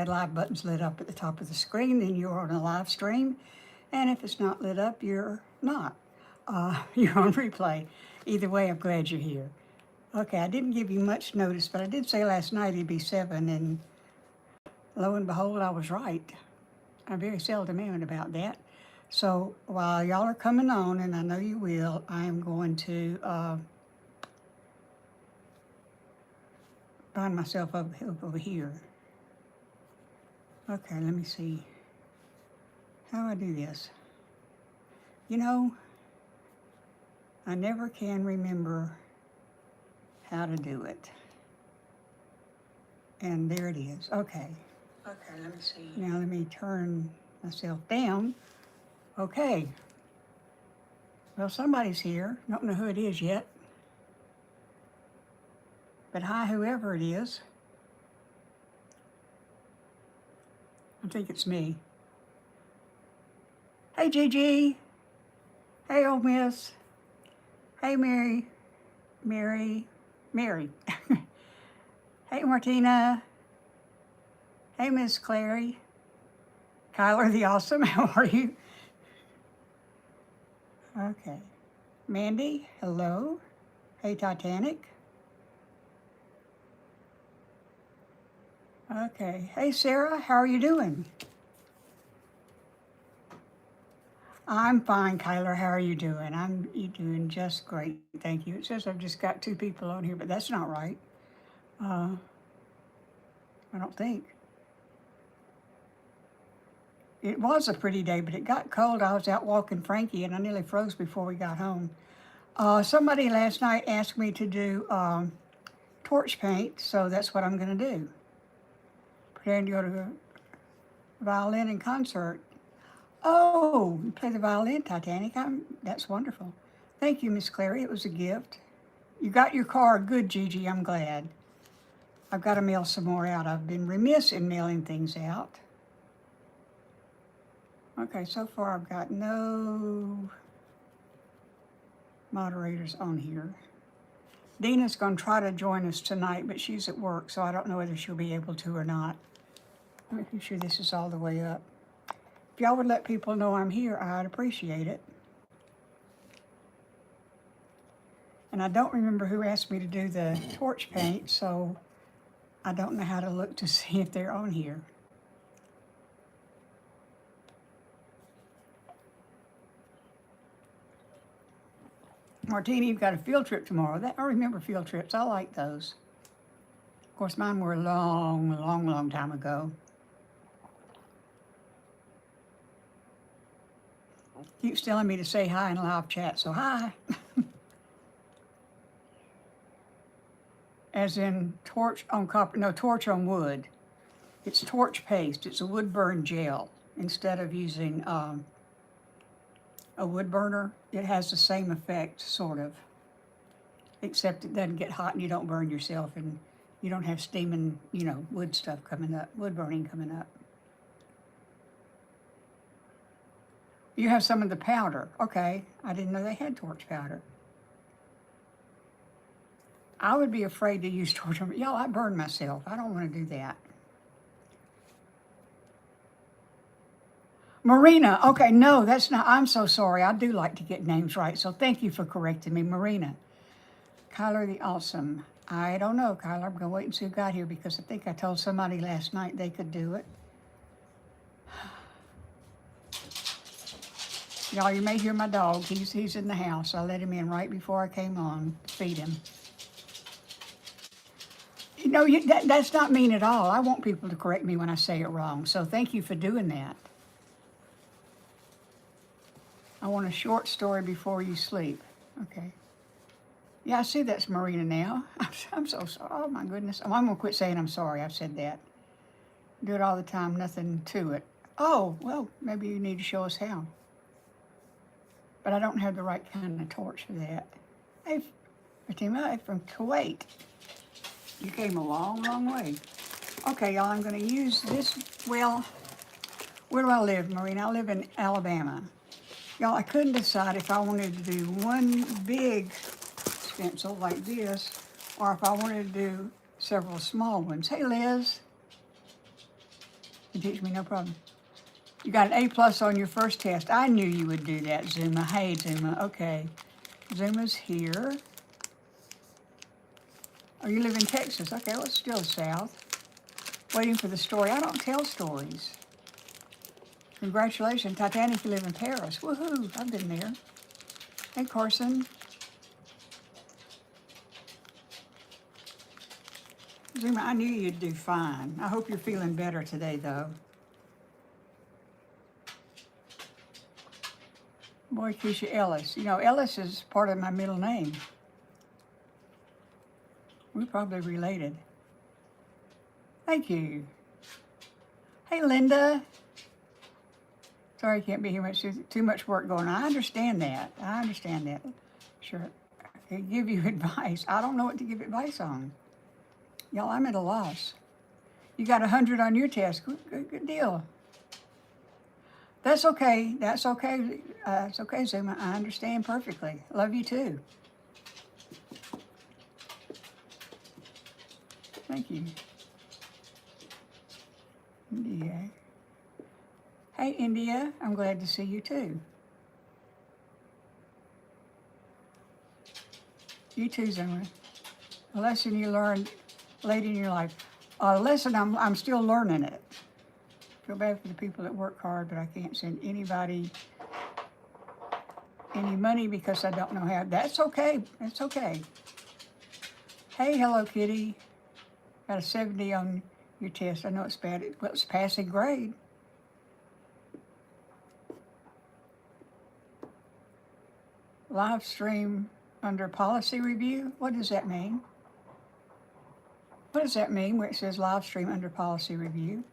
red live button's lit up at the top of the screen, then you're on a live stream. And if it's not lit up, you're not. You're on replay. Either way, I'm glad you're here. Okay, I didn't give you much notice, but I did say last night it'd be 7, and lo and behold, I was right. I very seldom am about that. So while y'all are coming on, and I know you will, I am going to find myself over here. Okay, let me see. How do I do this? You know, I never can remember how to do it. And there it is. Okay. Okay, let me see. Now let me turn myself down. Okay. Well, somebody's here. Don't know who it is yet. But hi, whoever it is. I think it's me. Hey, Gigi. Hey, old miss. Hey, Mary. Mary. Hey, Martina. Hey, Miss Clary. Kyler the Awesome, how are you? Okay. Mandy, hello. Hey, Titanic. Okay. Hey, Sarah, how are you doing? I'm fine, Kyler. How are you doing? You doing just great. Thank you. It says I've just got 2 people on here, but that's not right. I don't think. It was a pretty day, but it got cold. I was out walking Frankie, and I nearly froze before we got home. Somebody last night asked me to do torch paint, so that's what I'm going to do. Pretend to go to a violin and concert. Oh, you play the violin, Titanic. That's wonderful. Thank you, Miss Clary. It was a gift. You got your card. Good, Gigi. I'm glad. I've got to mail some more out. I've been remiss in mailing things out. Okay, so far I've got no moderators on here. Dina's going to try to join us tonight, but she's at work, so I don't know whether she'll be able to or not. I'm making sure this is all the way up. If y'all would let people know I'm here, I'd appreciate it. And I don't remember who asked me to do the torch paint, so I don't know how to look to see if they're on here. Martina, you've got a field trip tomorrow. I remember field trips. I like those. Of course, mine were a long time ago. Keeps telling me to say hi in live chat, so hi. As in torch on copper, no, torch on wood. It's torch paste. It's a wood burn gel. Instead of using a wood burner, it has the same effect, sort of. Except it doesn't get hot and you don't burn yourself, and you don't have steaming, wood stuff coming up, wood burning coming up. You have some of the powder. Okay, I didn't know they had torch powder. I would be afraid to use torch. Y'all, I burn myself. I don't want to do that. Marina. Okay, no, that's not. I'm so sorry. I do like to get names right, so thank you for correcting me, Marina. Kyler the Awesome. I don't know, Kyler. I'm going to wait and see who got here because I think I told somebody last night they could do it. Y'all, you may hear my dog. He's in the house. I let him in right before I came on to feed him. That's not mean at all. I want people to correct me when I say it wrong, so thank you for doing that. I want a short story before you sleep. Okay. Yeah, I see that's Marina now. I'm so sorry. Oh, my goodness. I'm going to quit saying I'm sorry. I've said that. Do it all the time. Nothing to it. Oh, well, maybe you need to show us how. But I don't have the right kind of torch for that. Hey, Fatima from Kuwait. You came a long way. Okay, y'all, I'm going to use this. Well, where do I live, Marina? I live in Alabama. Y'all, I couldn't decide if I wanted to do one big stencil like this, or if I wanted to do several small ones. Hey, Liz. can teach me, no problem. You got an A+ on your first test. I knew you would do that, Zuma. Hey, Zuma. Okay. Zuma's here. Oh, you live in Texas. Okay, well, it's still south. Waiting for the story. I don't tell stories. Congratulations, Titanic, you live in Paris. Woohoo, I've been there. Hey, Carson. Zuma, I knew you'd do fine. I hope you're feeling better today, though. Boy, Keisha Ellis. You know, Ellis is part of my middle name. We're probably related. Thank you. Hey, Linda. Sorry I can't be here much. Too much work going on. I understand that. I understand that. Sure. I can give you advice. I don't know what to give advice on. Y'all, I'm at a loss. You got 100 on your test. Good deal. That's okay. That's okay. It's okay, Zuma. I understand perfectly. Love you too. Thank you. India. Hey, India. I'm glad to see you too. You too, Zuma. A lesson you learned late in your life. A lesson I'm still learning it. Feel bad for the people that work hard, but I can't send anybody any money because I don't know how. That's okay. That's okay. Hey, Hello Kitty. Got a 70 on your test. I know it's bad. Well, it's passing grade. Live stream under policy review. What does that mean? What does that mean where it says live stream under policy review?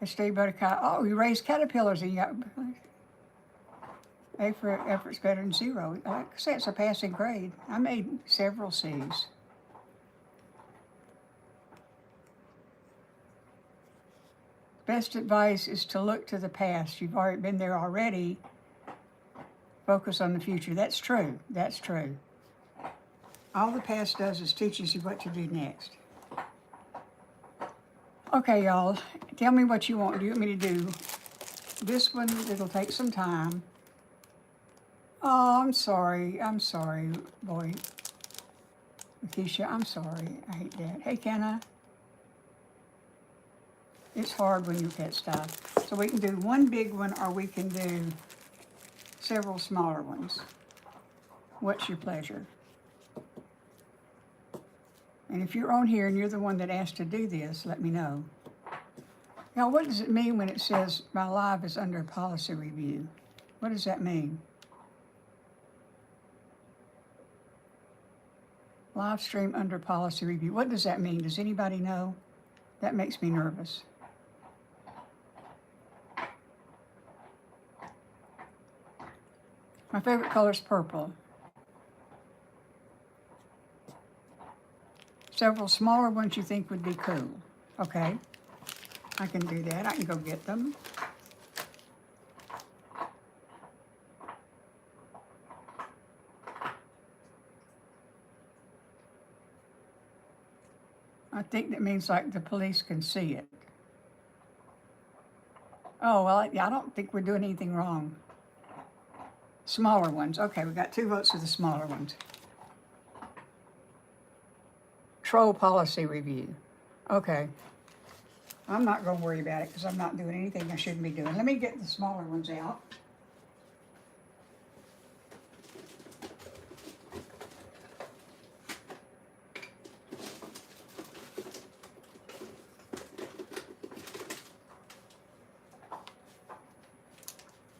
Stay buttercup. Oh, you raised caterpillars and you got A for effort's better than 0. Like I say, it's a passing grade. I made several C's. Best advice is to look to the past. You've already been there already. Focus on the future. That's true. That's true. All the past does is teaches you what to do next. Okay, y'all. Tell me what you want. Do you want me to do this one? It'll take some time. Oh, I'm sorry. I'm sorry, boy. Keisha, I'm sorry. I hate that. Hey, Kenna. It's hard when you get stuff. So we can do one big one or we can do several smaller ones. What's your pleasure? And if you're on here and you're the one that asked to do this, let me know. Now, what does it mean when it says my live is under policy review? What does that mean? Live stream under policy review. What does that mean? Does anybody know? That makes me nervous. My favorite color is purple. Several smaller ones you think would be cool. Okay, I can do that. I can go get them. I think that means like the police can see it. Oh, well, I don't think we're doing anything wrong. Smaller ones. Okay, we got 2 votes for the smaller ones. Troll policy review. Okay. I'm not going to worry about it because I'm not doing anything I shouldn't be doing. Let me get the smaller ones out.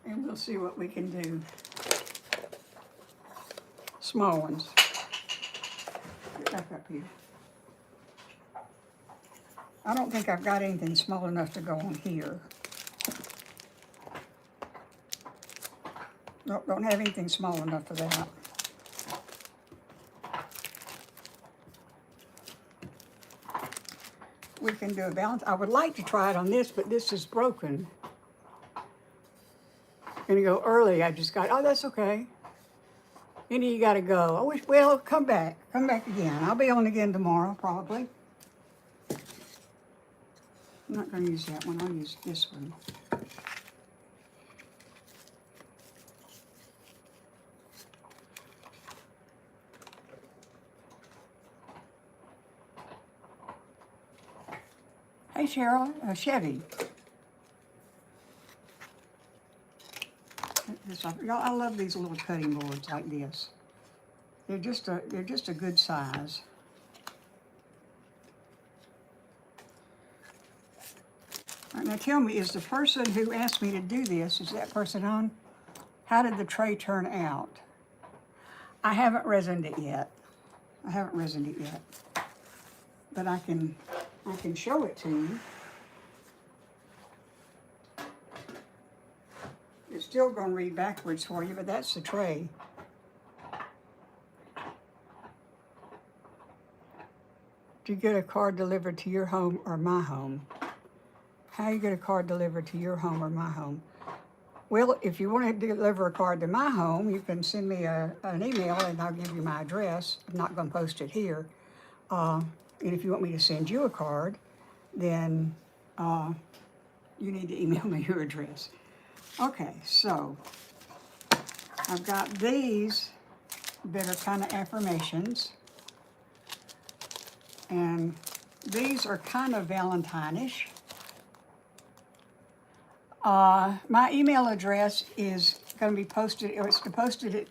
And we'll see what we can do. Small ones. Get back up here. I don't think I've got anything small enough to go on here. Nope, don't have anything small enough for that. We can do a balance. I would like to try it on this, but this is broken. Gonna go early. I just got, oh, that's okay. Any you gotta go. I wish, well, come back again. I'll be on again tomorrow, probably. I'm not going to use that one. I'll use this one. Hey, Cheryl, Chevy. Y'all, I love these little cutting boards like this. They're just a good size. All right, now tell me, is the person who asked me to do this, is that person on? How did the tray turn out? I haven't resined it yet. I haven't resined it yet. But I can show it to you. It's still going to read backwards for you, but that's the tray. Do you get a card delivered to your home or my home? How you get a card delivered to your home or my home? Well, if you want to deliver a card to my home, you can send me an email and I'll give you my address. I'm not going to post it here. And if you want me to send you a card, then you need to email me your address. Okay, so I've got these that are kind of affirmations. And these are kind of Valentine-ish. My email address is going to be posted, or it's posted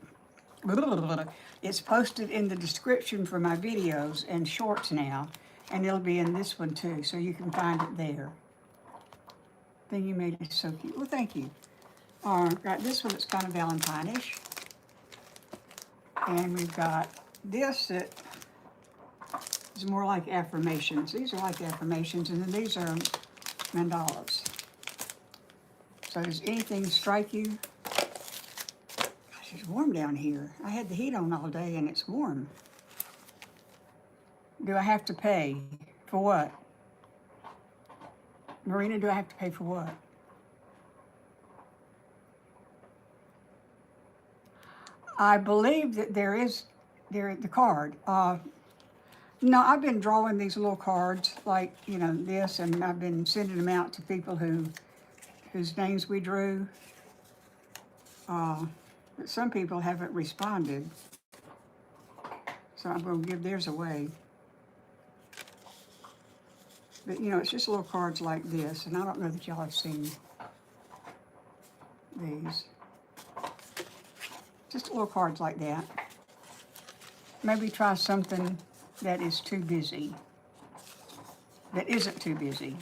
in the description for my videos and shorts now, and it'll be in this one too, so you can find it there. Then you made it so cute. Well, thank you. Got this one that's kind of Valentine-ish. And we've got this that is more like affirmations. These are like affirmations, and then these are mandalas. So does anything strike you? Gosh, it's warm down here. I had the heat on all day and it's warm. Do I have to pay? For what? Marina, do I have to pay for what? I believe that there is the card. No, I've been drawing these little cards like, you know, this, and I've been sending them out to people whose names we drew. But some people haven't responded. So I'm going to give theirs away. But, you know, it's just little cards like this, and I don't know that y'all have seen these. Just little cards like that. Maybe try something that is too busy. That isn't too busy.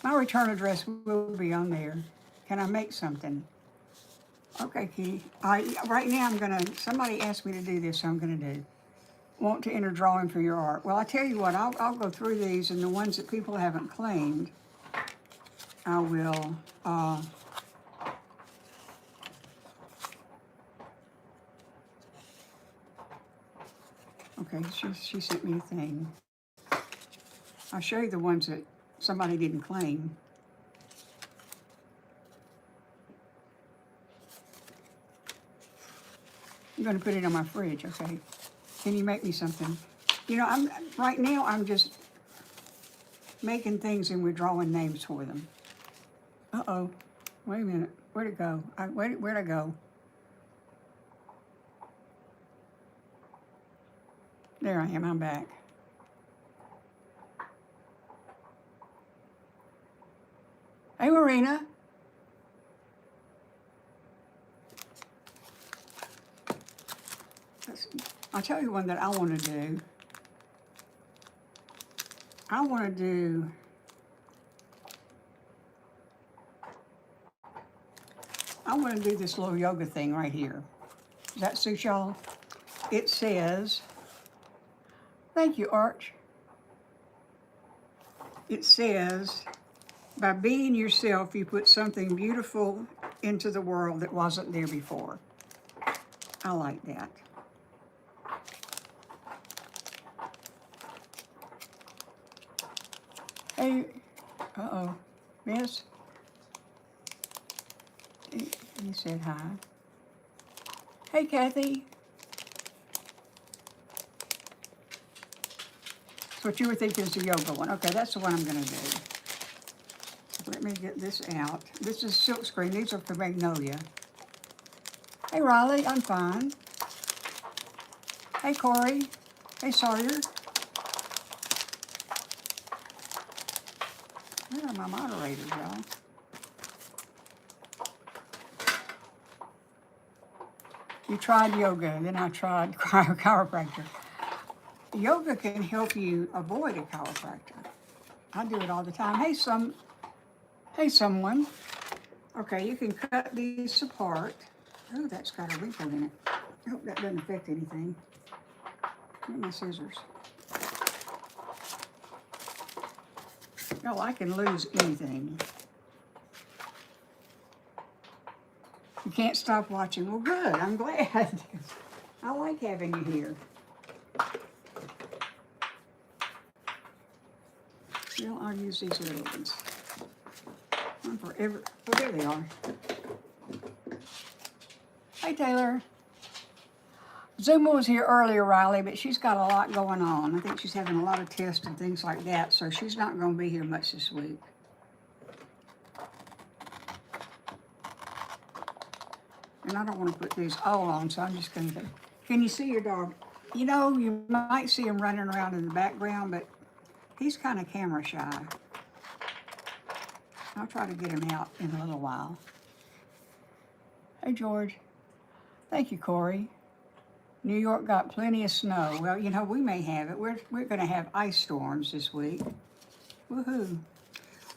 My return address will be on there. Can I make something? Okay, Kitty. Right now somebody asked me to do this, so I'm gonna do. Want to enter drawing for your art. Well, I tell you what, I'll go through these, and the ones that people haven't claimed, I will, okay, she sent me a thing. I'll show you the ones that somebody didn't claim. I'm going to put it on my fridge, okay? Can you make me something? You know, right now I'm just making things and we're drawing names for them. Uh-oh. Wait a minute. Where'd it go? Where'd I go? There I am. I'm back. Hey, Marina. I'll tell you one that I want to do. I want to do this little yoga thing right here. Does that suit y'all? It says, thank you, Arch. It says, by being yourself, you put something beautiful into the world that wasn't there before. I like that. Hey, uh-oh, miss? He said hi. Hey, Kathy. what you were thinking is the yoga one. Okay, that's the one I'm going to do. Let me get this out. This is silk screen. These are for Magnolia. Hey, Riley, I'm fine. Hey, Corey. Hey, Sawyer. Where are my moderators, y'all? You tried yoga, then I tried chiropractor. Yoga can help you avoid a chiropractor. I do it all the time. Hey, someone. Okay, you can cut these apart. Oh, that's got a wrinkle in it. I hope that doesn't affect anything. Get my scissors. Oh, I can lose anything. You can't stop watching. Well, good. I'm glad. I like having you here. Well, I'll use these little ones. One for every. Oh, there they are. Hey, Taylor. Zuma was here earlier, Riley, but she's got a lot going on. I think she's having a lot of tests and things like that, so she's not going to be here much this week. And I don't want to put these all on, so I'm just going to... Can you see your dog? You know, you might see him running around in the background, but he's kind of camera shy. I'll try to get him out in a little while. Hey, George. Thank you, Corey. New York got plenty of snow. Well, you know, we may have it. We're going to have ice storms this week. Woohoo.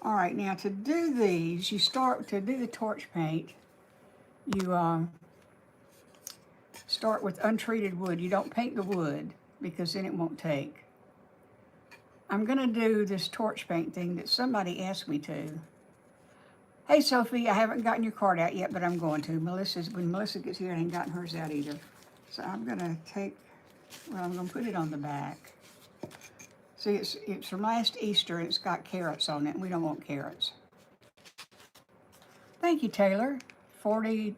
All right, now to do these, you start to do the torch paint. You start with untreated wood. You don't paint the wood because then it won't take. I'm going to do this torch paint thing that somebody asked me to. Hey, Sophie, I haven't gotten your card out yet, but I'm going to. When Melissa gets here, I ain't gotten hers out either. So I'm going to I'm going to put it on the back. See, it's from last Easter. It's got carrots on it, and we don't want carrots. Thank you, Taylor. 40,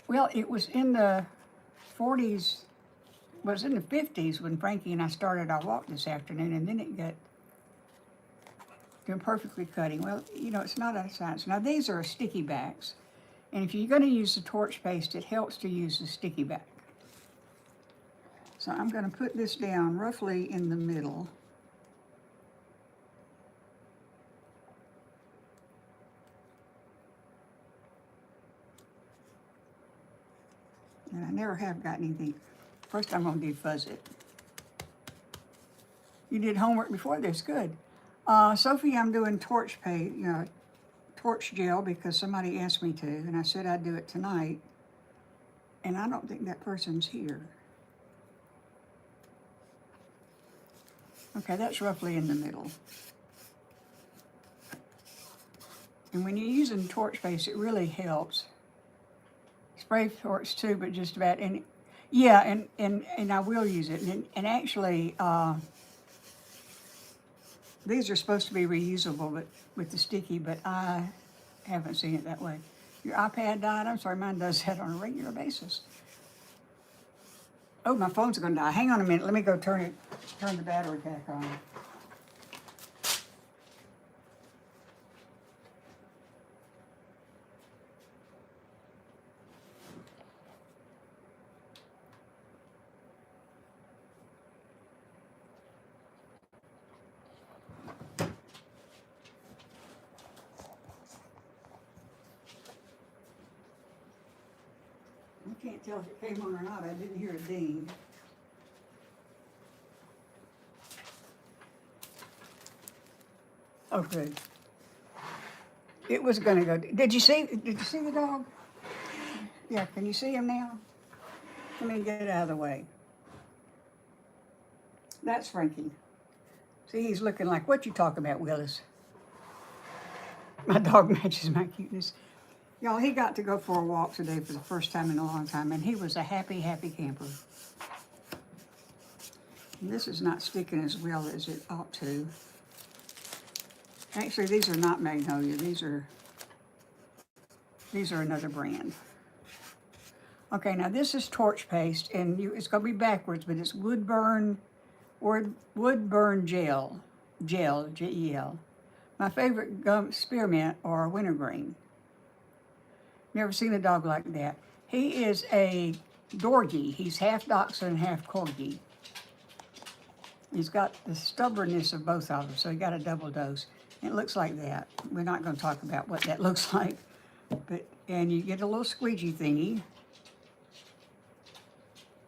well, it was in the 40s, was in the 50s when Frankie and I started our walk this afternoon, and then it got imperfectly cutting. Well, you know, it's not a science. Now, these are sticky backs, and if you're going to use the torch paste, it helps to use the sticky back. So I'm going to put this down roughly in the middle. And I never have got anything. First I'm going to defuzz it. You did homework before this, good. Sophie, I'm doing torch paint, torch gel because somebody asked me to, and I said I'd do it tonight. And I don't think that person's here. Okay, that's roughly in the middle. And when you're using torch paste, it really helps. Spray torch too, but just about any. Yeah, and I will use it. And actually, these are supposed to be reusable, but with the sticky, but I haven't seen it that way. Your iPad died? I'm sorry, mine does that on a regular basis. Oh, my phone's going to die. Hang on a minute. Let me go turn the battery back on. I can't tell if it came on or not. I didn't hear a ding. Oh, good. It was going to go. Did you see the dog? Yeah, can you see him now? Let me get it out of the way. That's Frankie. See, he's looking like, what you talk about, Willis? My dog matches my cuteness. Y'all, he got to go for a walk today for the first time in a long time, and he was a happy, happy camper. And this is not sticking as well as it ought to. Actually, these are not Magnolia. These are another brand. Okay, now this is torch paste, and it's going to be backwards, but it's wood burn wood burn gel, Gel. My favorite gum spearmint or wintergreen. Never seen a dog like that. He is a Dorgie. He's half Dachshund and half Corgi. He's got the stubbornness of both of them, so he got a double dose. It looks like that. We're not going to talk about what that looks like, and you get a little squeegee thingy.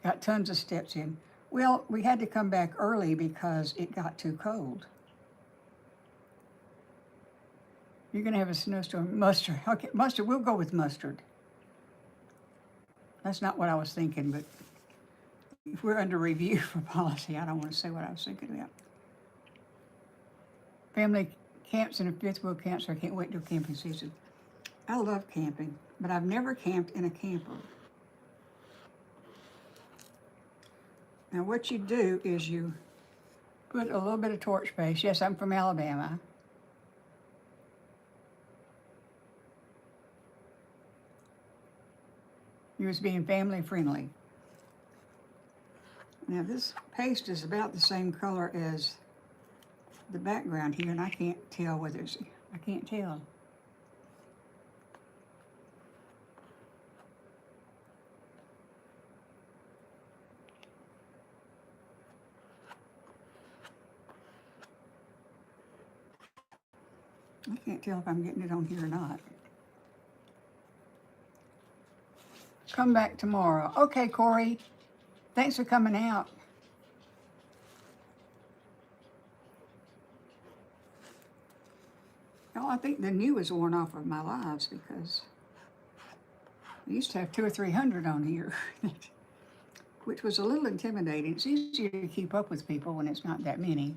Got tons of steps in. Well, we had to come back early because it got too cold. You're going to have a snowstorm. Mustard. Okay, mustard. We'll go with mustard. That's not what I was thinking, but if we're under review for policy, I don't want to say what I was thinking about. Family camps in a fifth wheel camp, so I can't wait till camping season. I love camping, but I've never camped in a camper. Now what you do is you put a little bit of torch paste. Yes, I'm from Alabama. He was being family friendly. Now this paste is about the same color as the background here, and I can't tell whether it's, I can't tell. I can't tell if I'm getting it on here or not. Come back tomorrow. Okay, Corey. Thanks for coming out. Oh, I think the new is worn off of my lives because I used to have 200 or 300 on here, which was a little intimidating. It's easier to keep up with people when it's not that many.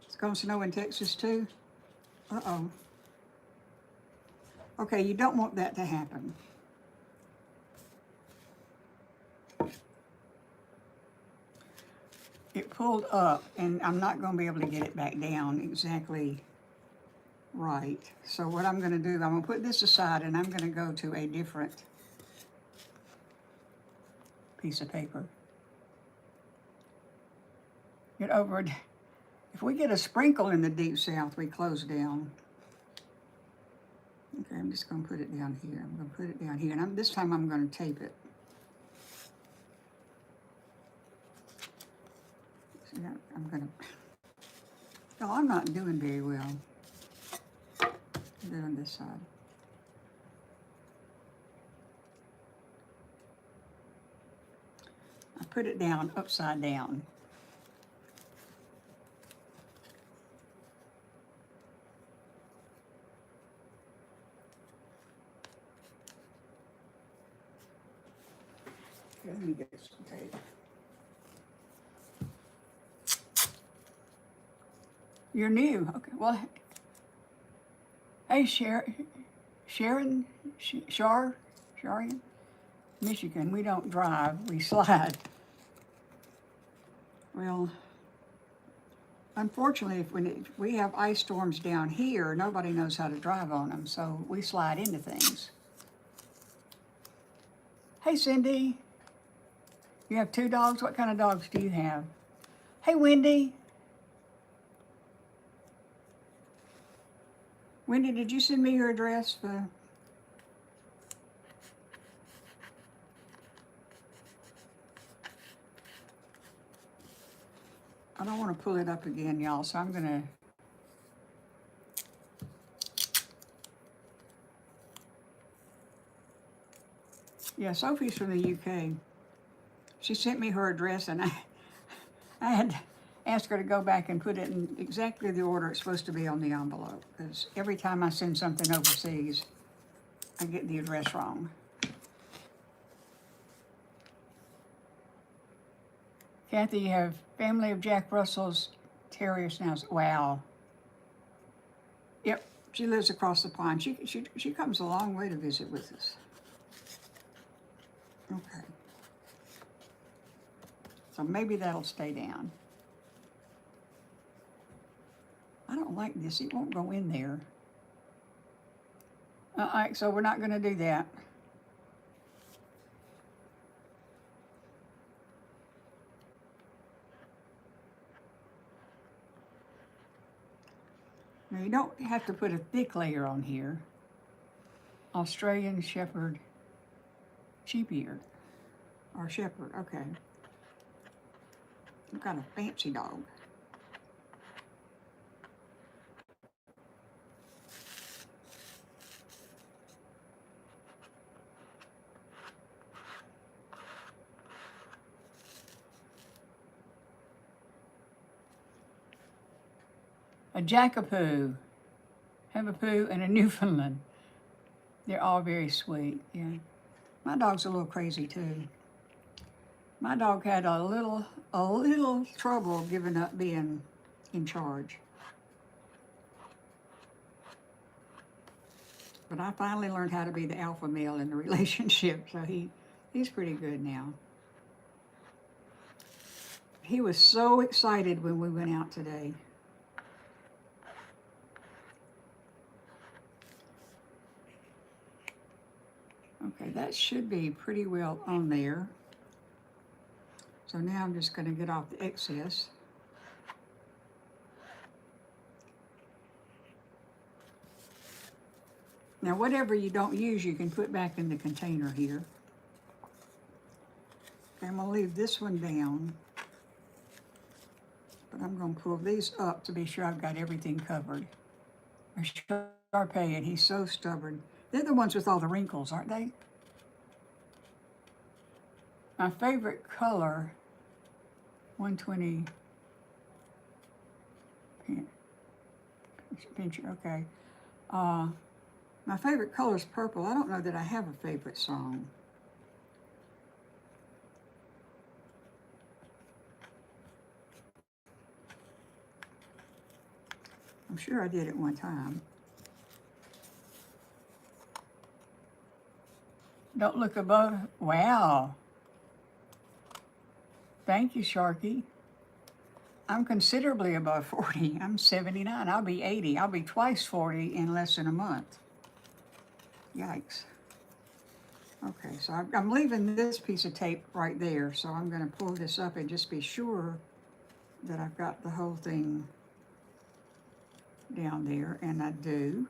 It's going to snow in Texas too? Uh-oh. Okay, you don't want that to happen. It pulled up, and I'm not going to be able to get it back down exactly right. So what I'm going to do, I'm going to put this aside, and I'm going to go to a different piece of paper. Get over it. If we get a sprinkle in the deep south, we close down. Okay, I'm just going to put it down here. I'm going to put it down here, and this time I'm going to tape it. I'm gonna. No, I'm not doing very well. Do it on this side. I put it down upside down. Okay, let me get some tape. You're new. Okay, well, hey, Sharian, Michigan, we don't drive, we slide. Well, unfortunately, if we have ice storms down here, nobody knows how to drive on them, so we slide into things. Hey, Cindy, you have 2 dogs? What kind of dogs do you have? Hey, Wendy. Wendy, did you send me your address for... I don't want to pull it up again, y'all, so I'm going to... Yeah, Sophie's from the UK. She sent me her address, and I had to ask her to go back and put it in exactly the order it's supposed to be on the envelope, because every time I send something overseas, I get the address wrong. Kathy, you have family of Jack Russell's Terrier Schnauzer. Wow. Yep, she lives across the pond. She comes a long way to visit with us. Okay. So maybe that'll stay down. I don't like this. It won't go in there. All right, so we're not going to do that. Now you don't have to put a thick layer on here. Australian Shepherd sheep-eared, or shepherd, okay. Some kind of fancy dog. A Jackapoo, Havapoo, and a Newfoundland. They're all very sweet, yeah. My dog's a little crazy too. My dog had a little trouble giving up being in charge. But I finally learned how to be the alpha male in the relationship, so he's pretty good now. He was so excited when we went out today. Okay, that should be pretty well on there. So now I'm just going to get off the excess. Now whatever you don't use, you can put back in the container here. Okay, I'm going to leave this one down. But I'm going to pull these up to be sure I've got everything covered. Sharpay, and he's so stubborn. They're the ones with all the wrinkles, aren't they? My favorite color, 120 pincher, okay. My favorite color is purple. I don't know that I have a favorite song. I'm sure I did it one time. Don't look above. Wow. Thank you, Sharky. I'm considerably above 40. I'm 79. I'll be 80. I'll be twice 40 in less than a month. Yikes. Okay, so I'm leaving this piece of tape right there, so I'm going to pull this up and just be sure that I've got the whole thing down there, and I do.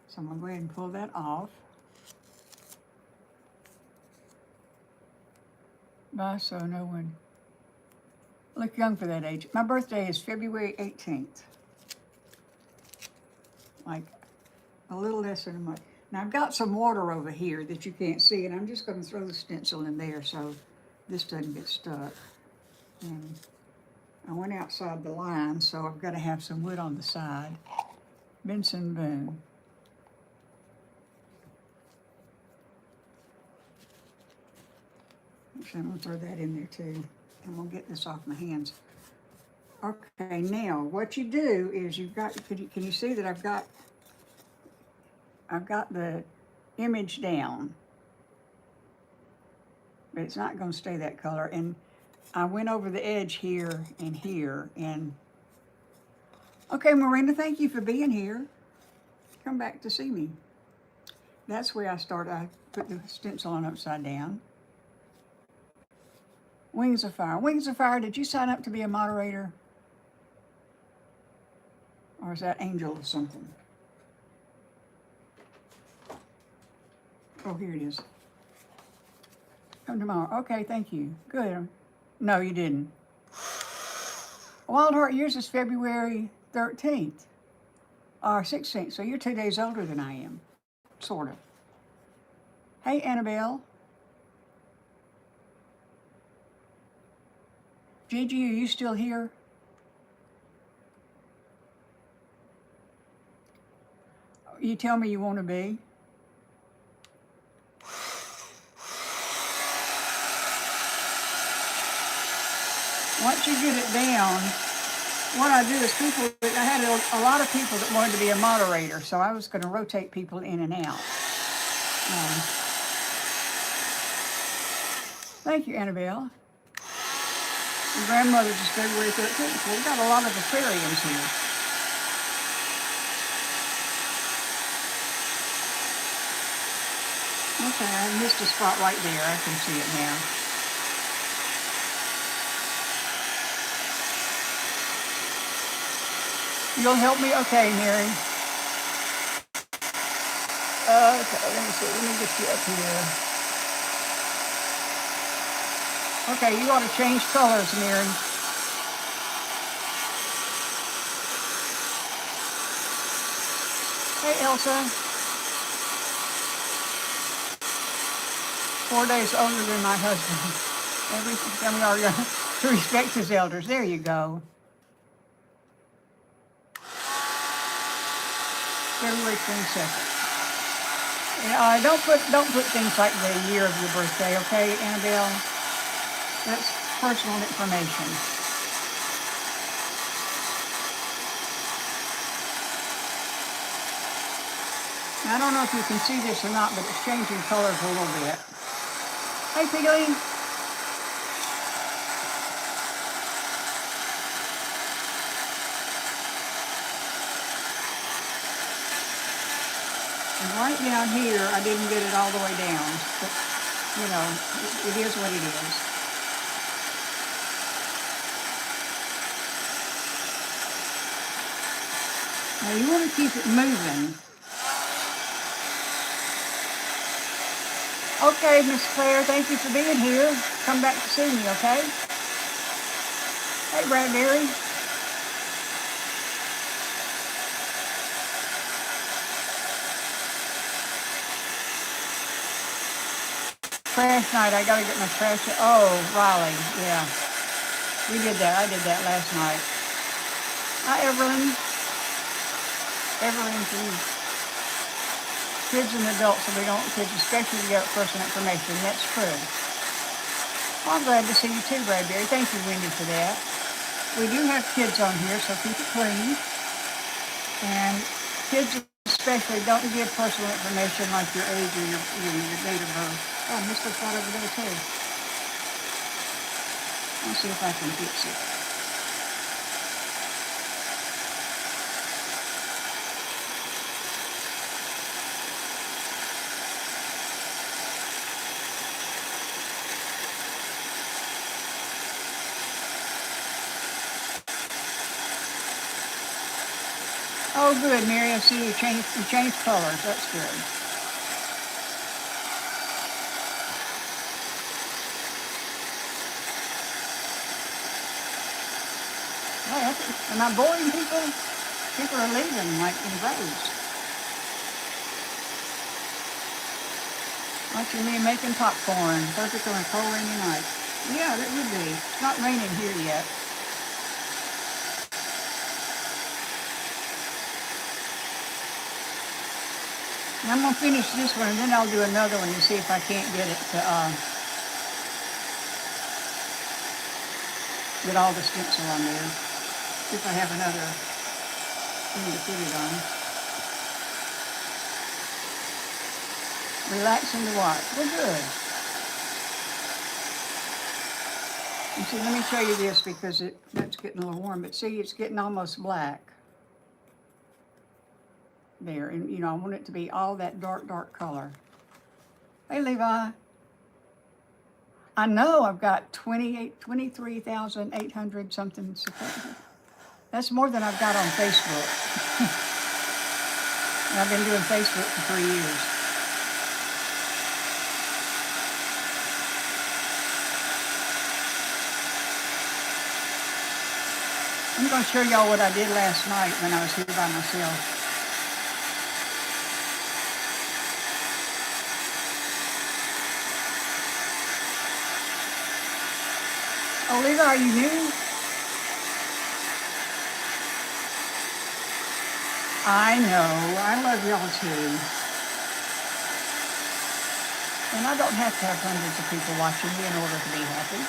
So I'm going to go ahead and pull that off. Bye, so no one. Look young for that age. My birthday is February 18th. Like a little less than a month. Now I've got some water over here that you can't see, and I'm just going to throw the stencil in there so this doesn't get stuck. And I went outside the line, so I've got to have some wood on the side. Benson Boone. Actually, I'm going to throw that in there too. I'm going to get this off my hands. Okay, now what you do is you've got, can you see that I've got the image down, but it's not going to stay that color. And I went over the edge here, and okay, Marina, thank you for being here. Come back to see me. That's where I started. I put the stencil on upside down. Wings of Fire. Wings of Fire, did you sign up to be a moderator? Or is that Angel or something? Oh, here it is. Come tomorrow. Okay, thank you. Good. No, you didn't. Wild Heart, yours is February 13th. Or 16th, so you're 2 days older than I am. Sort of. Hey, Annabelle. Gigi, are you still here? You tell me you want to be. Once you get it down, what I do is I had a lot of people that wanted to be a moderator, so I was going to rotate people in and out. Thank you, Annabelle. Your grandmother's is February 13th. Well, we've got a lot of aquariums here. Okay, I missed a spot right there. I can see it now. You'll help me? Okay, Mary. Okay, let me see. Let me get you up here. Okay, you ought to change colors, Mary. Hey, Elsa. 4 days older than my husband. Every time we are to respect his elders. There you go. February 22nd. Don't put things like the year of your birthday, okay, Annabelle? That's personal information. Now, I don't know if you can see this or not, but it's changing colors a little bit. Hey, Piggy. And right down here, I didn't get it all the way down, but, you know, it is what it is. Now, you want to keep it moving. Okay, Miss Claire, thank you for being here. Come back to see me, okay? Hey, Bradbury. Trash night, I gotta get my trash. Oh, Riley, yeah. We did that, I did that last night. Hi, Evelyn. Evelyn, kids and adults, so we don't, kids especially get personal information. That's true. Well, I'm glad to see you too, Bradbury. Thank you, Wendy, for that. We do have kids on here, so keep it clean. And kids especially don't give personal information like your age or your date of birth. Oh, Miss looks right over there too. Let's see if I can fix it. Oh, good, Mary. I see you changed colors. That's good. Oh, am I boring people? People are leaving like in droves. Watching me making popcorn. Perfect on a cold rainy night. Yeah, that would be. It's not raining here yet. And I'm going to finish this one, and then I'll do another one and see if I can't get it to get all the stencil on there. See if I have another thing to put it on. Relaxing to watch. Well, good. And see, let me show you this because that's getting a little warm. But see, it's getting almost black. There, and you know, I want it to be all that dark color. Hey, Levi. I know I've got 23,800 something. That's more than I've got on Facebook. And I've been doing Facebook for 3 years. I'm going to show y'all what I did last night when I was here by myself. Oh, Levi, are you new? I know. I love y'all too. And I don't have to have hundreds of people watching me in order to be happy.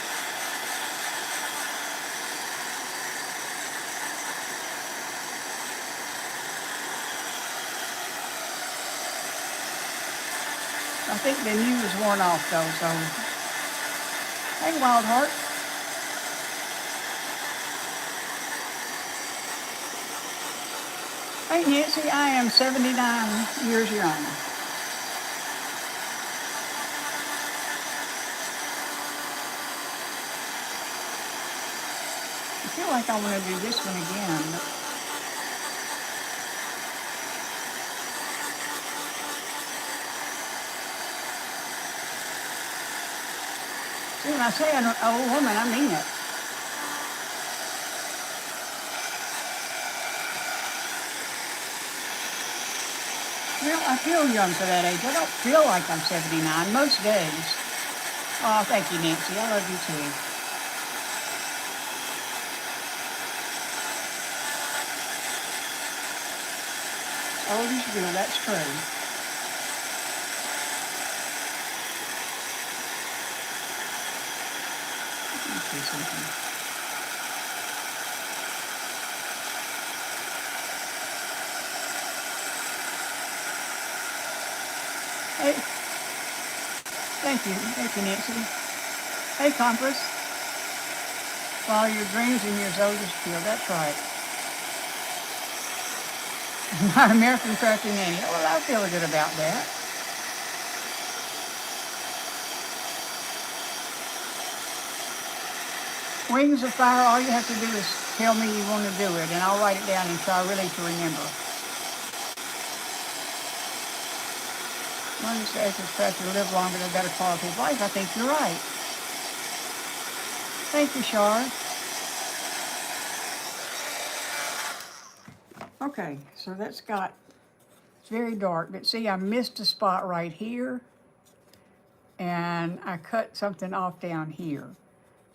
I think the news worn off though, so. Hey, Wild Heart. Hey, Nancy, I am 79 years young. I feel like I want to do this one again. See, when I say an old woman, I mean it. I feel young for that age. I don't feel like I'm 79 most days. Oh, thank you, Nancy. I love you too. Old as you feel, that's true. Let me see something. Hey, thank you, Nancy. Hey, Compass. Follow your dreams and years old as you feel. That's right. My American Crafty Nanny. Well, I feel good about that. Wings of Fire, all you have to do is tell me you want to do it, and I'll write it down and try really to remember. One is to live longer and a better quality of life. I think you're right. Thank you, Shar. Okay, so that's got, it's very dark, but see, I missed a spot right here, and I cut something off down here.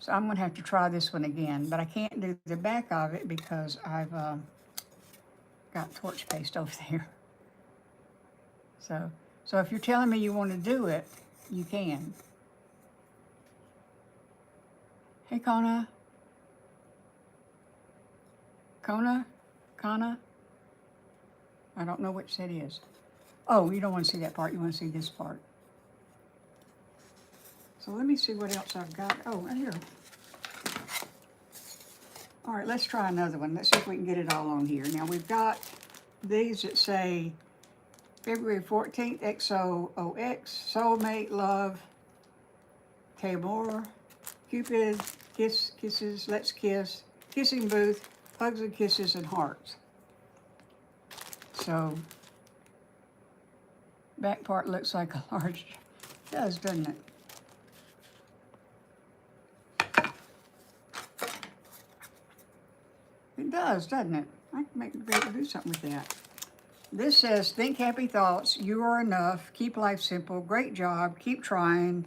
So I'm gonna have to try this one again, but I can't do the back of it because I've got torch paste over there. So if you're telling me you want to do it, you can. Hey, Kona. Kana? I don't know which that is. Oh, you don't want to see that part. You want to see this part. So let me see what else I've got. Oh, right here. All right, let's try another one. Let's see if we can get it all on here. Now, we've got these that say February 14th, XOOX, Soulmate, Love, Tamor, Cupid, Kisses, Let's Kiss, Kissing Booth, Hugs and Kisses, and Hearts. So, back part looks like a large, it does, doesn't it? It does, doesn't it? I can be able to do something with that. This says, think happy thoughts, you are enough, keep life simple, great job, keep trying,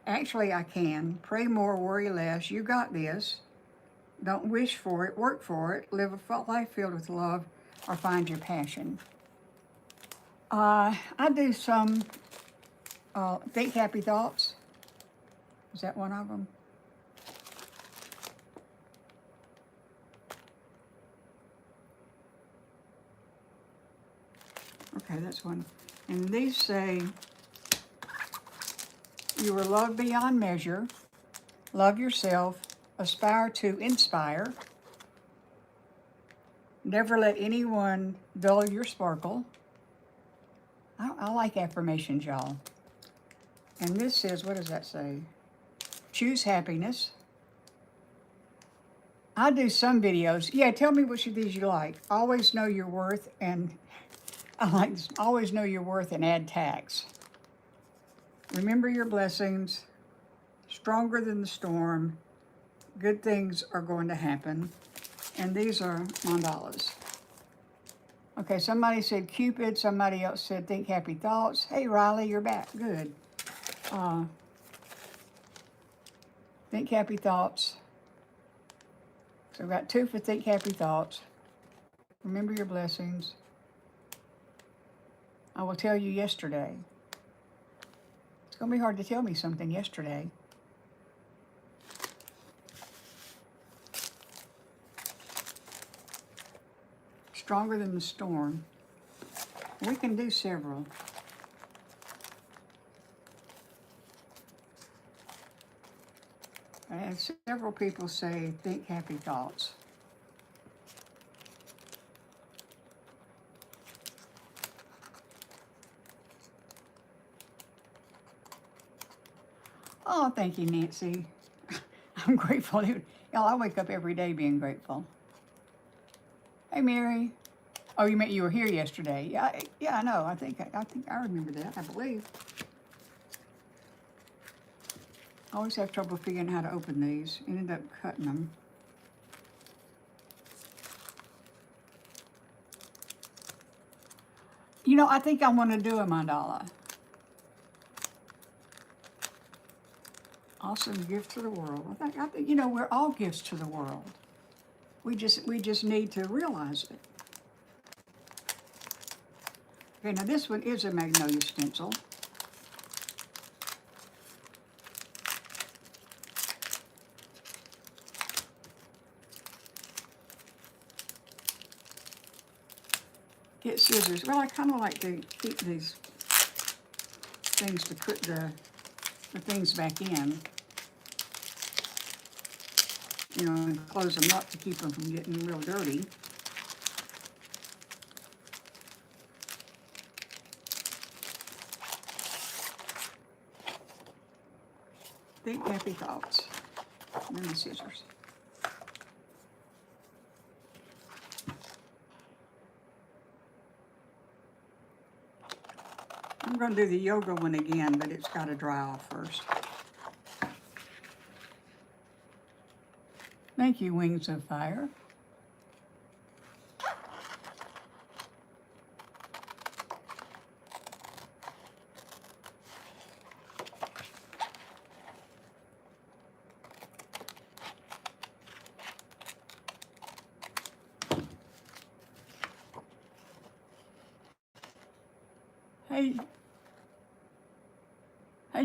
actually I can, pray more, worry less, you got this, don't wish for it, work for it, live a life filled with love, or find your passion. I do some think happy thoughts. Is that one of them? Okay, that's one. And these say, you are loved beyond measure, love yourself, aspire to inspire, never let anyone dull your sparkle. I like affirmations, y'all. And this says, what does that say? Choose happiness. I do some videos. Yeah, tell me which of these you like. Always know your worth, and I like always know your worth and add tax. Remember your blessings. Stronger than the storm. Good things are going to happen. And these are mandalas. Okay, somebody said Cupid. Somebody else said think happy thoughts. Hey, Riley, you're back. Good. Think happy thoughts. So we've got 2 for think happy thoughts. Remember your blessings. I will tell you yesterday. It's going to be hard to tell me something yesterday. Stronger than the storm. We can do several. I had several people say, think happy thoughts. Oh, thank you, Nancy. I'm grateful. Y'all, I wake up every day being grateful. Hey, Mary. Oh, you meant you were here yesterday. Yeah, I know. I think I remember that. I believe. I always have trouble figuring how to open these. Ended up cutting them. You know, I think I want to do a mandala. Awesome gift to the world. I think, you know, we're all gifts to the world. We just need to realize it. Okay, now this one is a magnolia stencil. Get scissors. Well, I kind of like to keep these things to put the things back in. You know, and close them up to keep them from getting real dirty. Think happy thoughts. And then the scissors. I'm going to do the yoga one again, but it's got to dry off first. Thank you, Wings of Fire. Hey,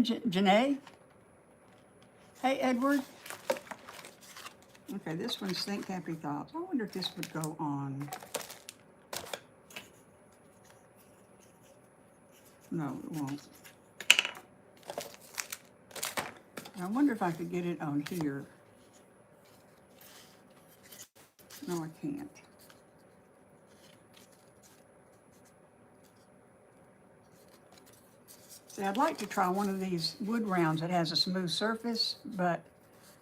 Janae. Hey, Edward. Okay, this one's Think Happy Thoughts. I wonder if this would go on. No, it won't. I wonder if I could get it on here. No, I can't. See, I'd like to try one of these wood rounds that has a smooth surface, but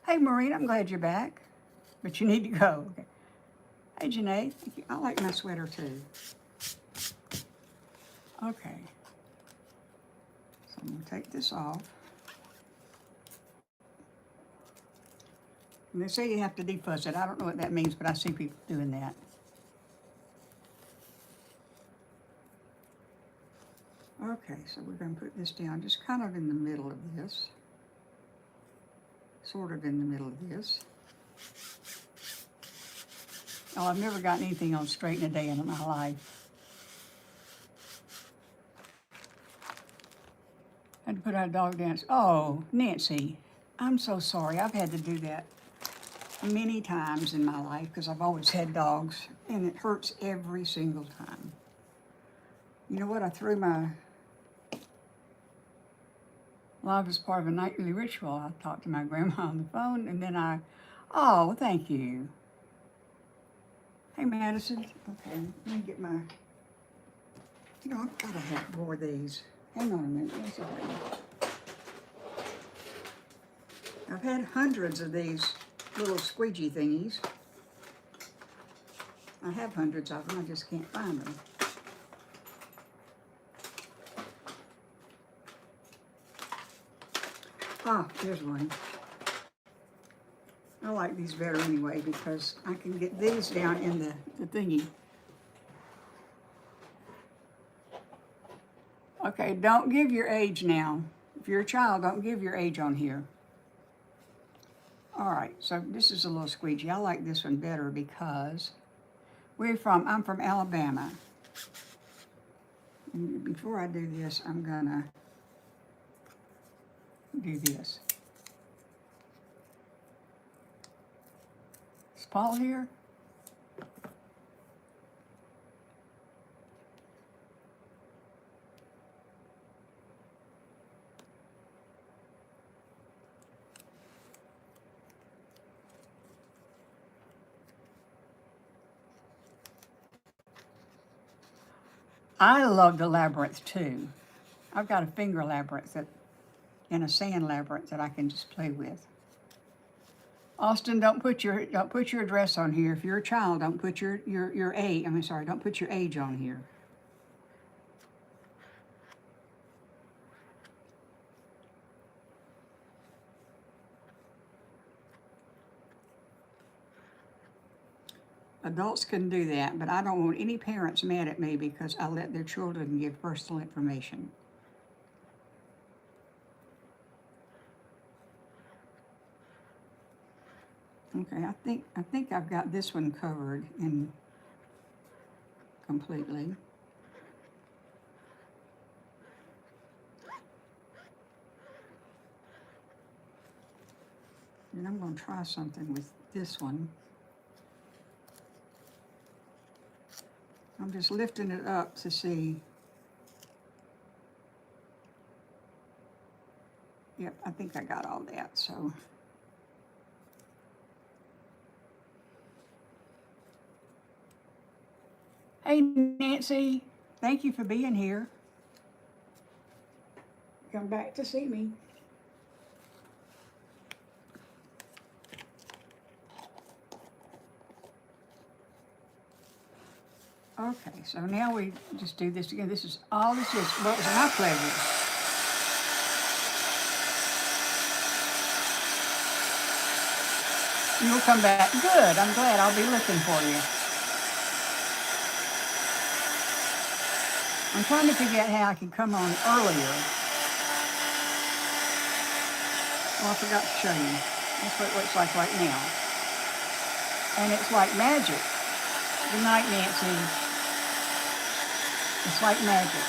hey, Maureen, I'm glad you're back, but you need to go. Okay. Hey, Janae, I like my sweater too. Okay. So I'm going to take this off. And they say you have to defuzz it. I don't know what that means, but I see people doing that. Okay, so we're going to put this down just kind of in the middle of this. Sort of in the middle of this. Oh, I've never gotten anything on straight in a day in my life. Had to put out a dog dance. Oh, Nancy, I'm so sorry. I've had to do that many times in my life because I've always had dogs, and it hurts every single time. You know what? I threw my live as part of a nightly ritual. I talked to my grandma on the phone, and then oh, thank you. Hey, Madison. Okay, let me get my, you know, I've got to have more of these. Hang on a minute. I've had hundreds of these little squeegee thingies. I have hundreds of them, I just can't find them. Ah, here's one. I like these better anyway because I can get these down in the thingy. Okay, don't give your age now. If you're a child, don't give your age on here. All right, so this is a little squeegee. I like this one better because I'm from Alabama. And before I do this, I'm gonna do this. Is Paul here? I love the labyrinth too. I've got a finger labyrinth and a sand labyrinth that I can just play with. Austin, don't put your address on here. If you're a child, don't put your age. Don't put your age on here. Adults can do that, but I don't want any parents mad at me because I let their children give personal information. Okay, I think I've got this one covered in completely. And I'm going to try something with this one. I'm just lifting it up to see. Yep, I think I got all that, so. Hey, Nancy, thank you for being here. Come back to see me. Okay, so now we just do this again. This is all this is. Well, it was my pleasure. You'll come back. Good. I'm glad. I'll be looking for you. I'm trying to figure out how I can come on earlier. Oh, I forgot to show you. That's what it looks like right now. And it's like magic. Good night, Nancy. It's like magic.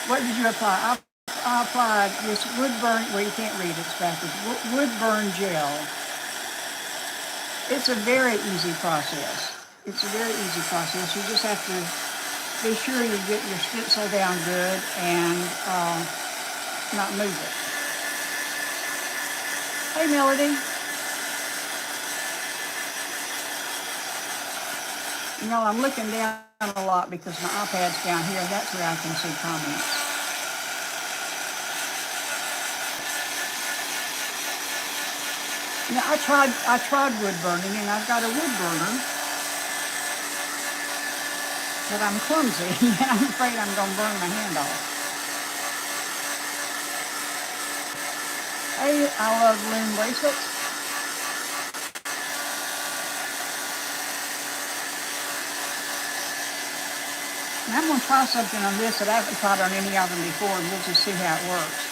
What did you apply? I applied this wood burn, well, you can't read it, it's backwards. Wood burn gel. It's a very easy process. It's a very easy process. You just have to be sure you get your stencil down good and not move it. Hey, Melody. You know, I'm looking down a lot because my iPad's down here. That's where I can see comments. Yeah, I tried wood burning, and I've got a wood burner, but I'm clumsy, and I'm afraid I'm going to burn my hand off. Hey, I love loom bracelets. And I'm going to try something on this that I haven't tried on any of them before, and we'll just see how it works.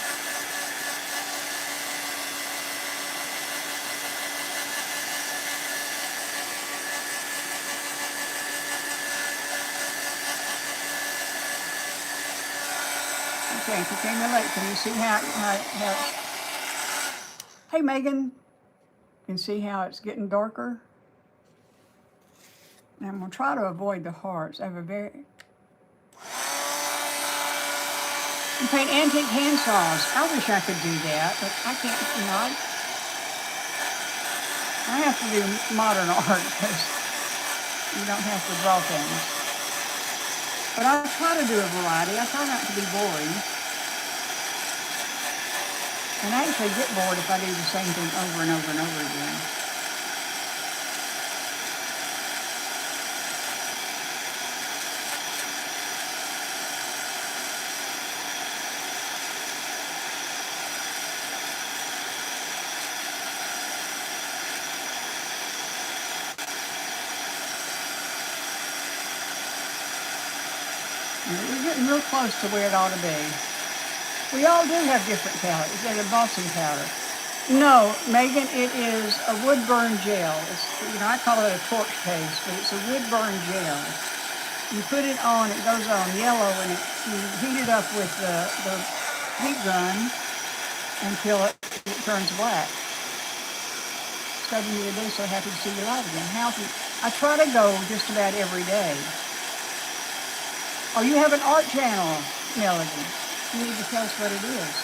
Okay, if you came in late, can you see how hey, Megan, can you see how it's getting darker? Now I'm going to try to avoid the hearts. I have a very... You paint antique hand saws. I wish I could do that, but I can't, you know. I have to do modern art because you don't have to draw things. But I try to do a variety. I try not to be boring. And I actually get bored if I do the same thing over and over and over again. We're getting real close to where it ought to be. We all do have different palettes. Is that embossing powder? No, Megan, it is a wood burn gel. It's, you know, I call it a torch paste, but it's a wood burn gel. You put it on, it goes on yellow, and you heat it up with the heat gun until it turns black. Studying you today, so happy to see you live again. I try to go just about every day. Oh, you have an art channel, Melody. You need to tell us what it is.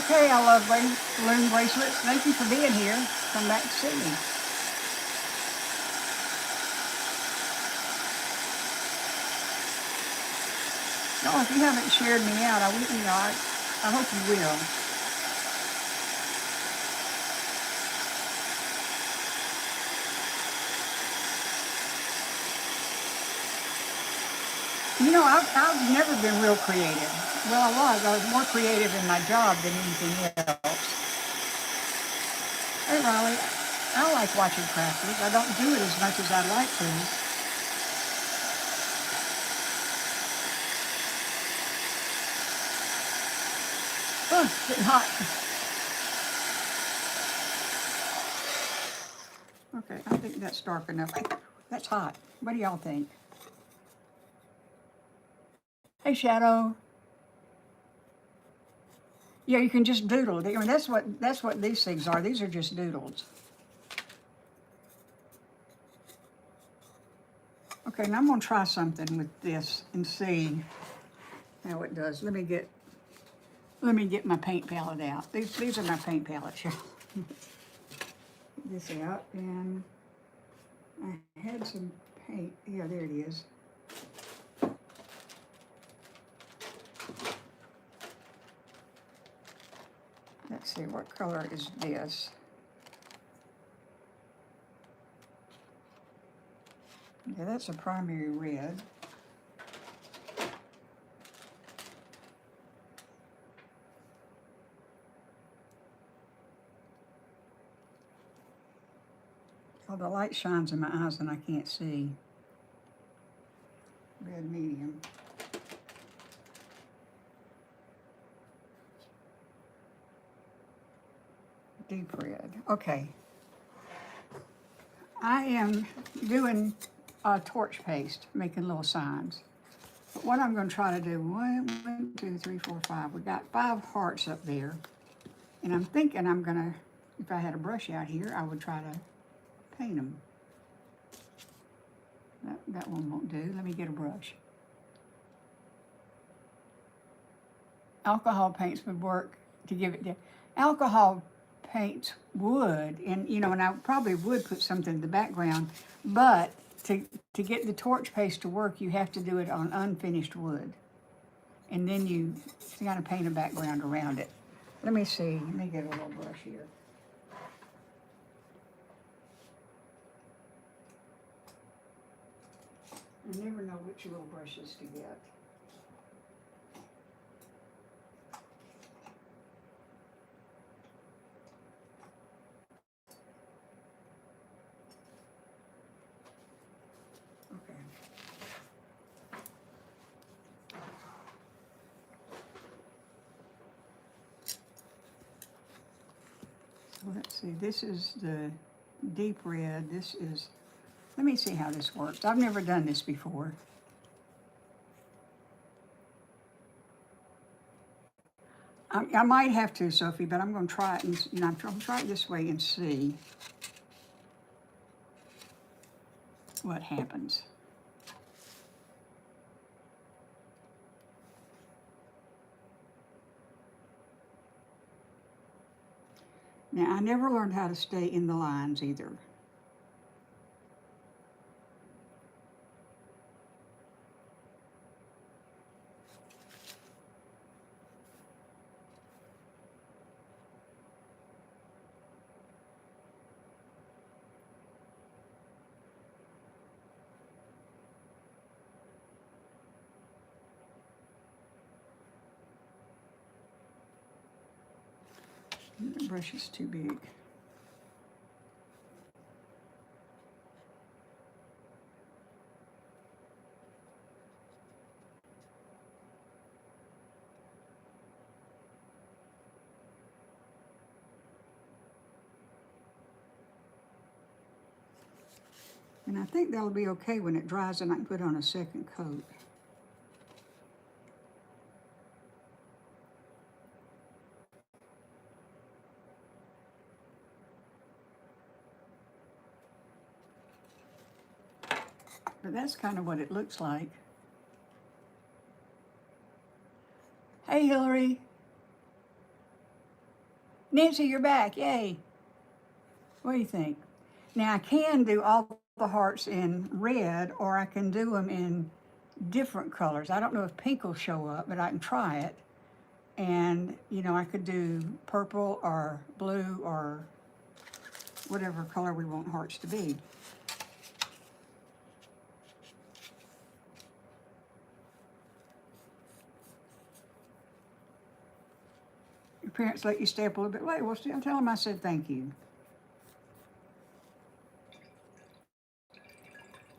Okay, I love loom bracelets. Thank you for being here. Come back to see me. No, if you haven't shared me out, I hope you will. You know, I've never been real creative. Well, I was more creative in my job than anything else. Hey, Riley, I like watching crafters. I don't do it as much as I'd like to. Oh, it's getting hot. Okay, I think that's dark enough. That's hot. What do y'all think? Hey, Shadow. Yeah, you can just doodle. I mean, that's what these things are. These are just doodles. Okay, now I'm gonna try something with this and see how it does. Let me get my paint palette out. These are my paint palettes. Get this out, and I had some paint. Yeah, there it is. Let's see, what color is this? Yeah, that's a primary red. Oh, the light shines in my eyes and I can't see. Red medium. Deep red. Okay. I am doing torch paste, making little signs. But what I'm going to try to do, 1, 2, 3, 4, 5. We got 5 hearts up there. And I'm thinking I'm going to, if I had a brush out here, I would try to paint them. That one won't do. Let me get a brush. Alcohol paints would work to give it. Alcohol paints would, and and I probably would put something in the background, but to get the torch paste to work, you have to do it on unfinished wood, and then you kind of paint a background around it. Let me see. Let me get a little brush here. I never know which little brushes to get. Okay. So let's see. This is the deep red. This is. Let me see how this works. I've never done this before. I might have to, Sophie, but I'm going to try it, and I'm going to try it this way and see what happens. Now, I never learned how to stay in the lines either. The brush is too big. And I think that'll be okay when it dries and I can put on a second coat. But that's kind of what it looks like. Hey, Hillary. Nancy, you're back. Yay. What do you think? Now, I can do all the hearts in red, or I can do them in different colors. I don't know if pink will show up, but I can try it. And, I could do purple or blue or whatever color we want hearts to be. parents let you stay up a little bit late, well, still tell them I said thank you.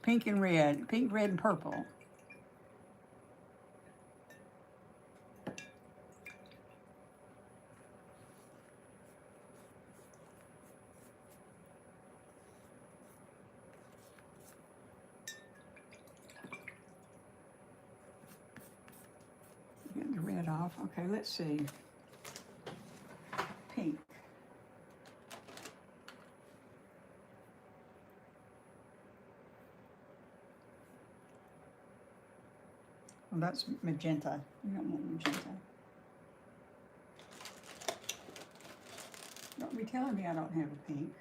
Pink, red, and purple. Get the red off. Okay, let's see. Pink. Well, that's magenta. You don't want magenta. Don't be telling me I don't have a pink.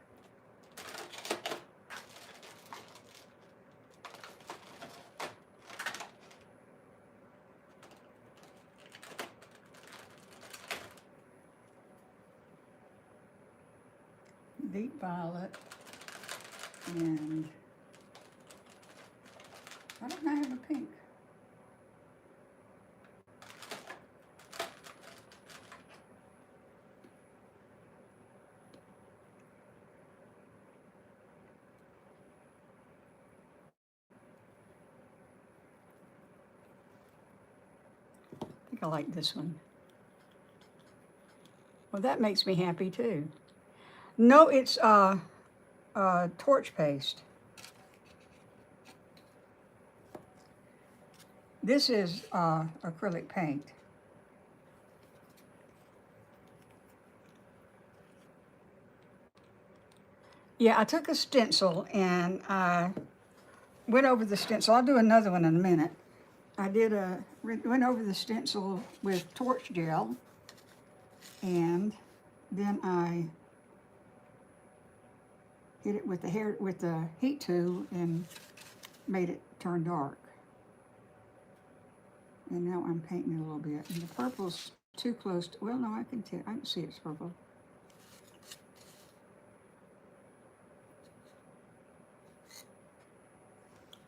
Deep violet, and I don't have a pink. I think I like this one. Well, that makes me happy too. No, it's torch paste. This is acrylic paint. Yeah, I took a stencil and I went over the stencil. I'll do another one in a minute. I went over the stencil with torch gel, and then I hit it with the heat tool and made it turn dark. And now I'm painting it a little bit. And the purple's too close to, well, no, I can see it's purple.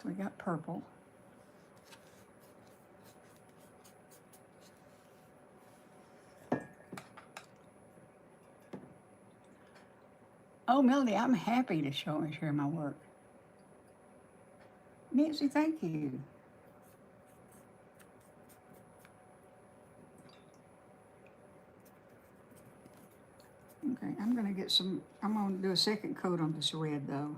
So we got purple. Oh, Melody, I'm happy to share my work. Nancy, thank you. Okay, I'm going to do a second coat on this red, though.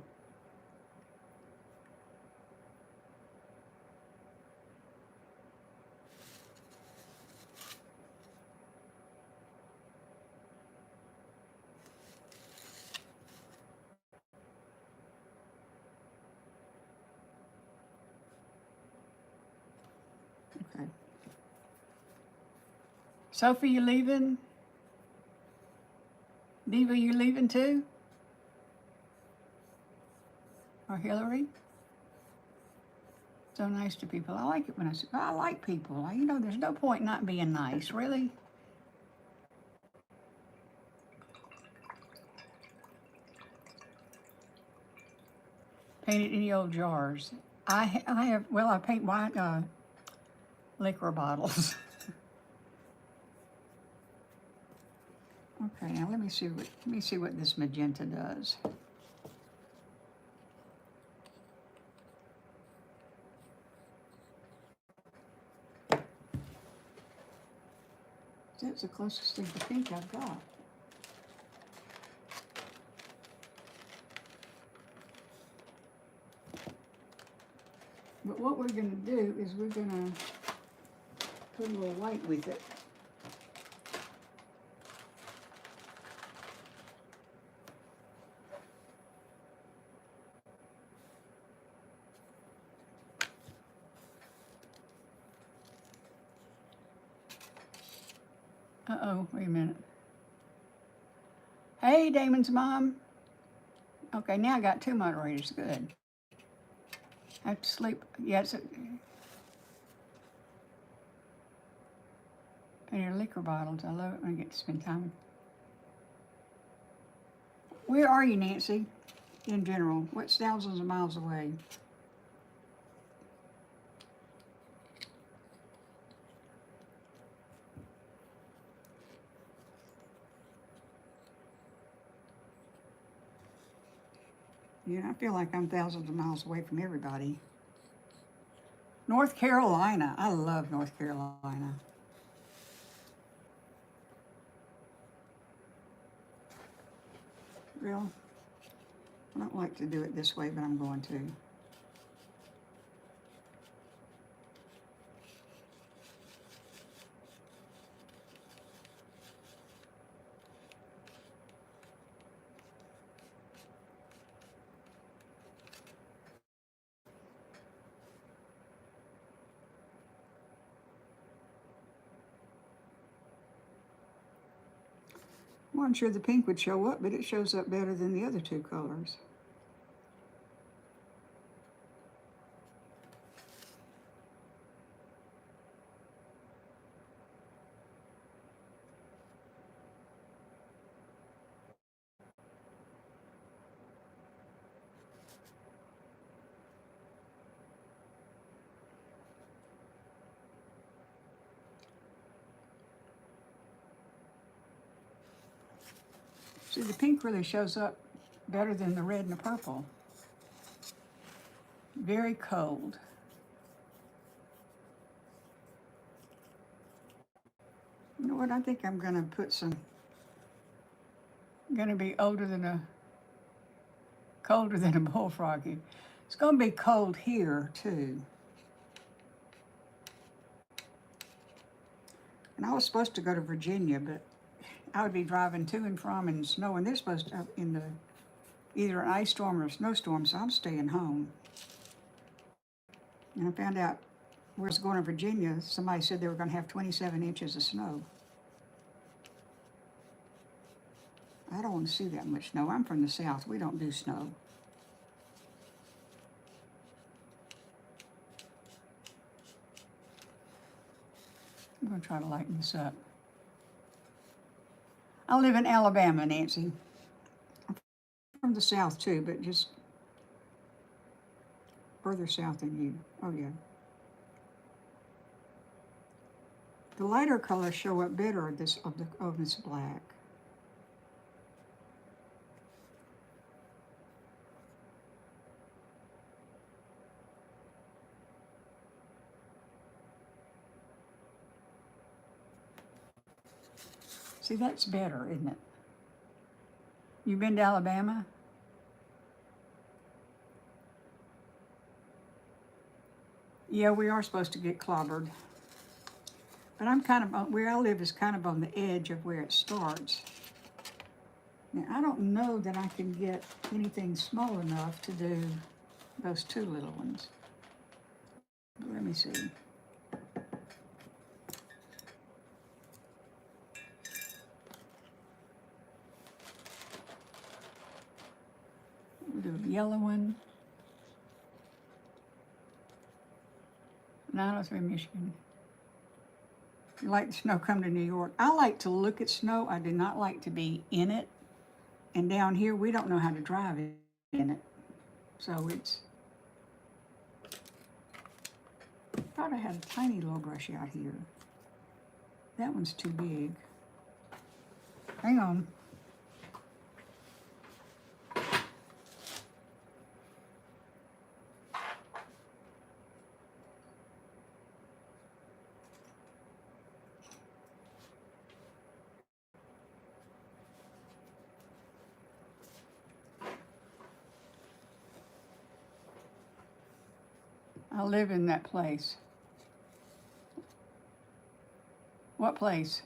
Okay. Sophie, you leaving? Diva, you leaving too? Or Hillary? So nice to people. I like it when I like people. You know, there's no point not being nice, really. Painted any old jars. I paint white liquor bottles. Okay, now let me see what this magenta does. That's the closest thing to pink I've got. But what we're going to do is we're going to put a little white with it. Uh-oh, wait a minute. Hey, Damon's mom. Okay, now I got two moderators. Good. I have to sleep. Yeah, and your liquor bottles. I love it when I get to spend time with. Where are you, Nancy? In general, what's thousands of miles away? You know, I feel like I'm thousands of miles away from everybody. North Carolina. I love North Carolina. Real. I don't like to do it this way, but I'm going to. I wasn't sure the pink would show up, but it shows up better than the other two colors. See, the pink really shows up better than the red and the purple. Very cold. You know what? I think I'm going to put some. Going to be colder than a bullfrog. It's going to be cold here too. And I was supposed to go to Virginia, but I would be driving to and from in snow, and they're supposed to in the either an ice storm or a snowstorm, so I'm staying home. And I found out where I was going to Virginia, somebody said they were going to have 27 inches of snow. I don't want to see that much snow. I'm from the South. We don't do snow. I'm going to try to lighten this up. I live in Alabama, Nancy. I'm from the South too, but just further south than you. Oh yeah. The lighter colors show up better of this black. See, that's better, isn't it? You been to Alabama? Yeah, we are supposed to get clobbered. But I'm kind of, where I live is kind of on the edge of where it starts. Now, I don't know that I can get anything small enough to do those two little ones. But let me see. We'll do a yellow one. 903 Michigan. You like the snow, come to New York. I like to look at snow. I do not like to be in it. And down here, we don't know how to drive in it. So it's... I thought I had a tiny little brush out here. That one's too big. Hang on. I live in that place. What place?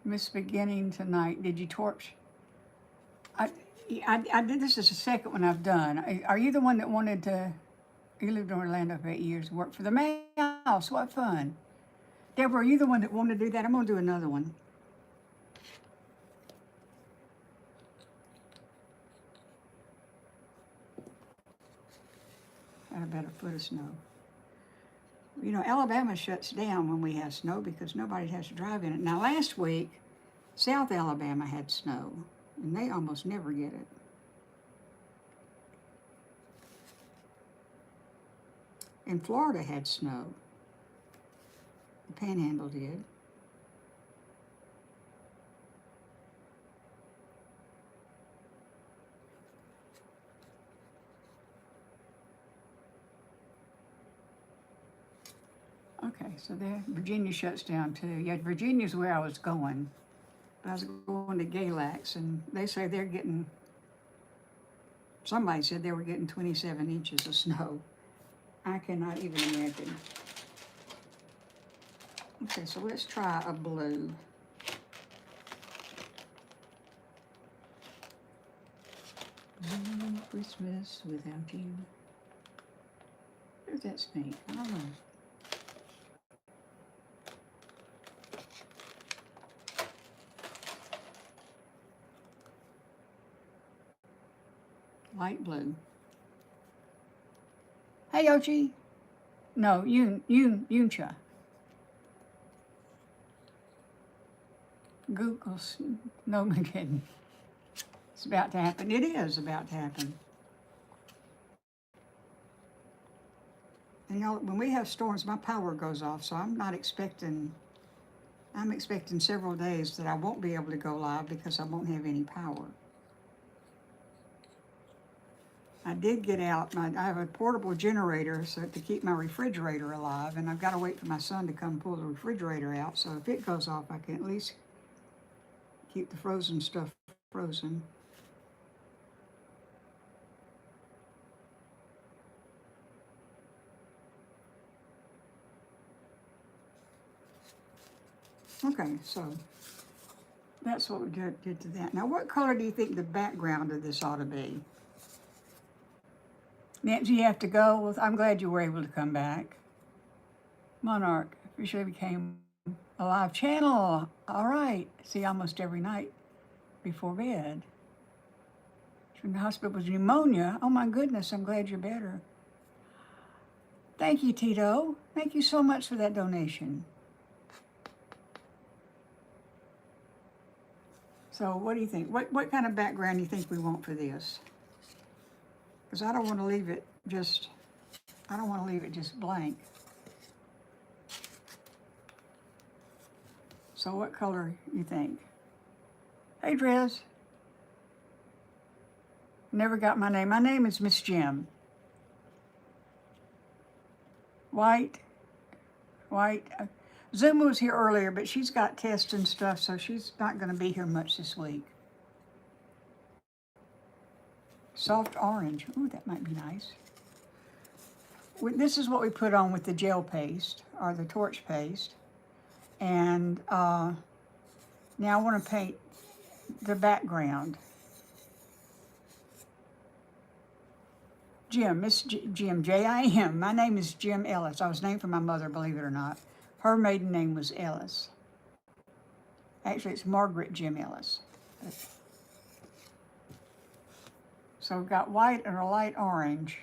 Miss Beginning tonight. Did you torch? I did. This is the second one I've done. Are you the one that wanted to? You lived in Orlando for 8 years. Worked for the Mouse. What fun! Deborah, are you the one that wanted to do that? I'm gonna do another one. Got about a foot of snow. You know, Alabama shuts down when we have snow because nobody has to drive in it. Now, last week, South Alabama had snow, and they almost never get it. And Florida had snow. The Panhandle did. Okay, so there, Virginia shuts down too. Yeah, Virginia's where I was going. I was going to Galax, and they say they're getting, somebody said they were getting 27 inches of snow. I cannot even imagine. Okay, so let's try a blue. Christmas without you. Where's that snake? I don't know. Light blue. Hey, Yochi. No, Yuncha. Google's no McGinn. It's about to happen. It is about to happen. And y'all, when we have storms, my power goes off, so I'm expecting several days that I won't be able to go live because I won't have any power. I did get out, I have a portable generator so to keep my refrigerator alive, and I've got to wait for my son to come pull the refrigerator out, so if it goes off, I can at least keep the frozen stuff frozen. Okay, so that's what we did to that. Now, what color do you think the background of this ought to be? Nancy, you have to go. Well, I'm glad you were able to come back. Monarch officially became a live channel. All right. See, almost every night before bed. From the hospital with pneumonia. Oh my goodness, I'm glad you're better. Thank you, Tito. Thank you so much for that donation. So what do you think? What kind of background do you think we want for this? Because I don't want to leave it just blank. So what color you think? Hey, Drez. Never got my name. My name is Miss Jim. White. Zuma was here earlier, but she's got tests and stuff, so she's not going to be here much this week. Soft orange. Ooh, that might be nice. This is what we put on with the gel paste, or the torch paste. And now I want to paint the background. Jim, Miss Jim, J-I-M. My name is Jim Ellis. I was named for my mother, believe it or not. Her maiden name was Ellis. Actually, it's Margaret Jim Ellis. So we've got white and a light orange.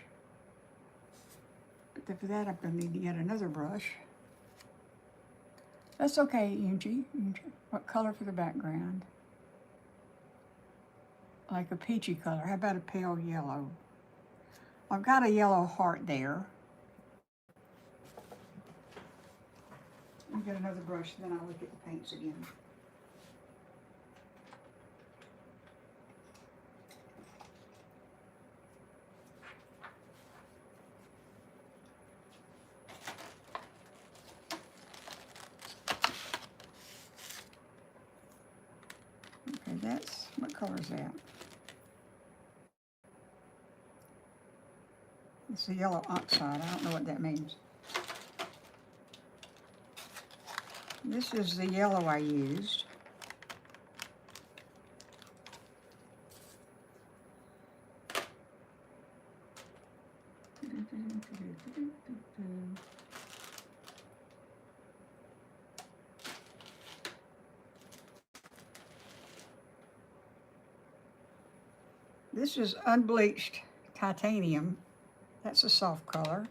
But for that, I'm going to need to get another brush. That's okay, Yunji. What color for the background? Like a peachy color. How about a pale yellow? I've got a yellow heart there. I'll get another brush, then I'll look at the paints again. Okay, that's, what color is that? It's a yellow oxide. I don't know what that means. This is the yellow I used. This is unbleached titanium. That's a soft color.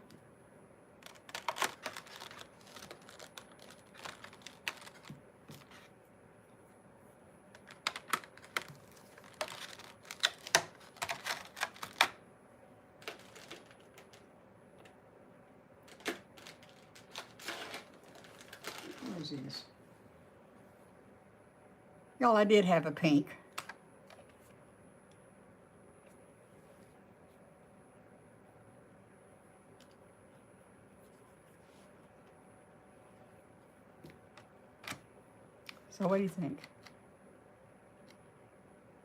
What is this? Y'all, I did have a pink. So what do you think?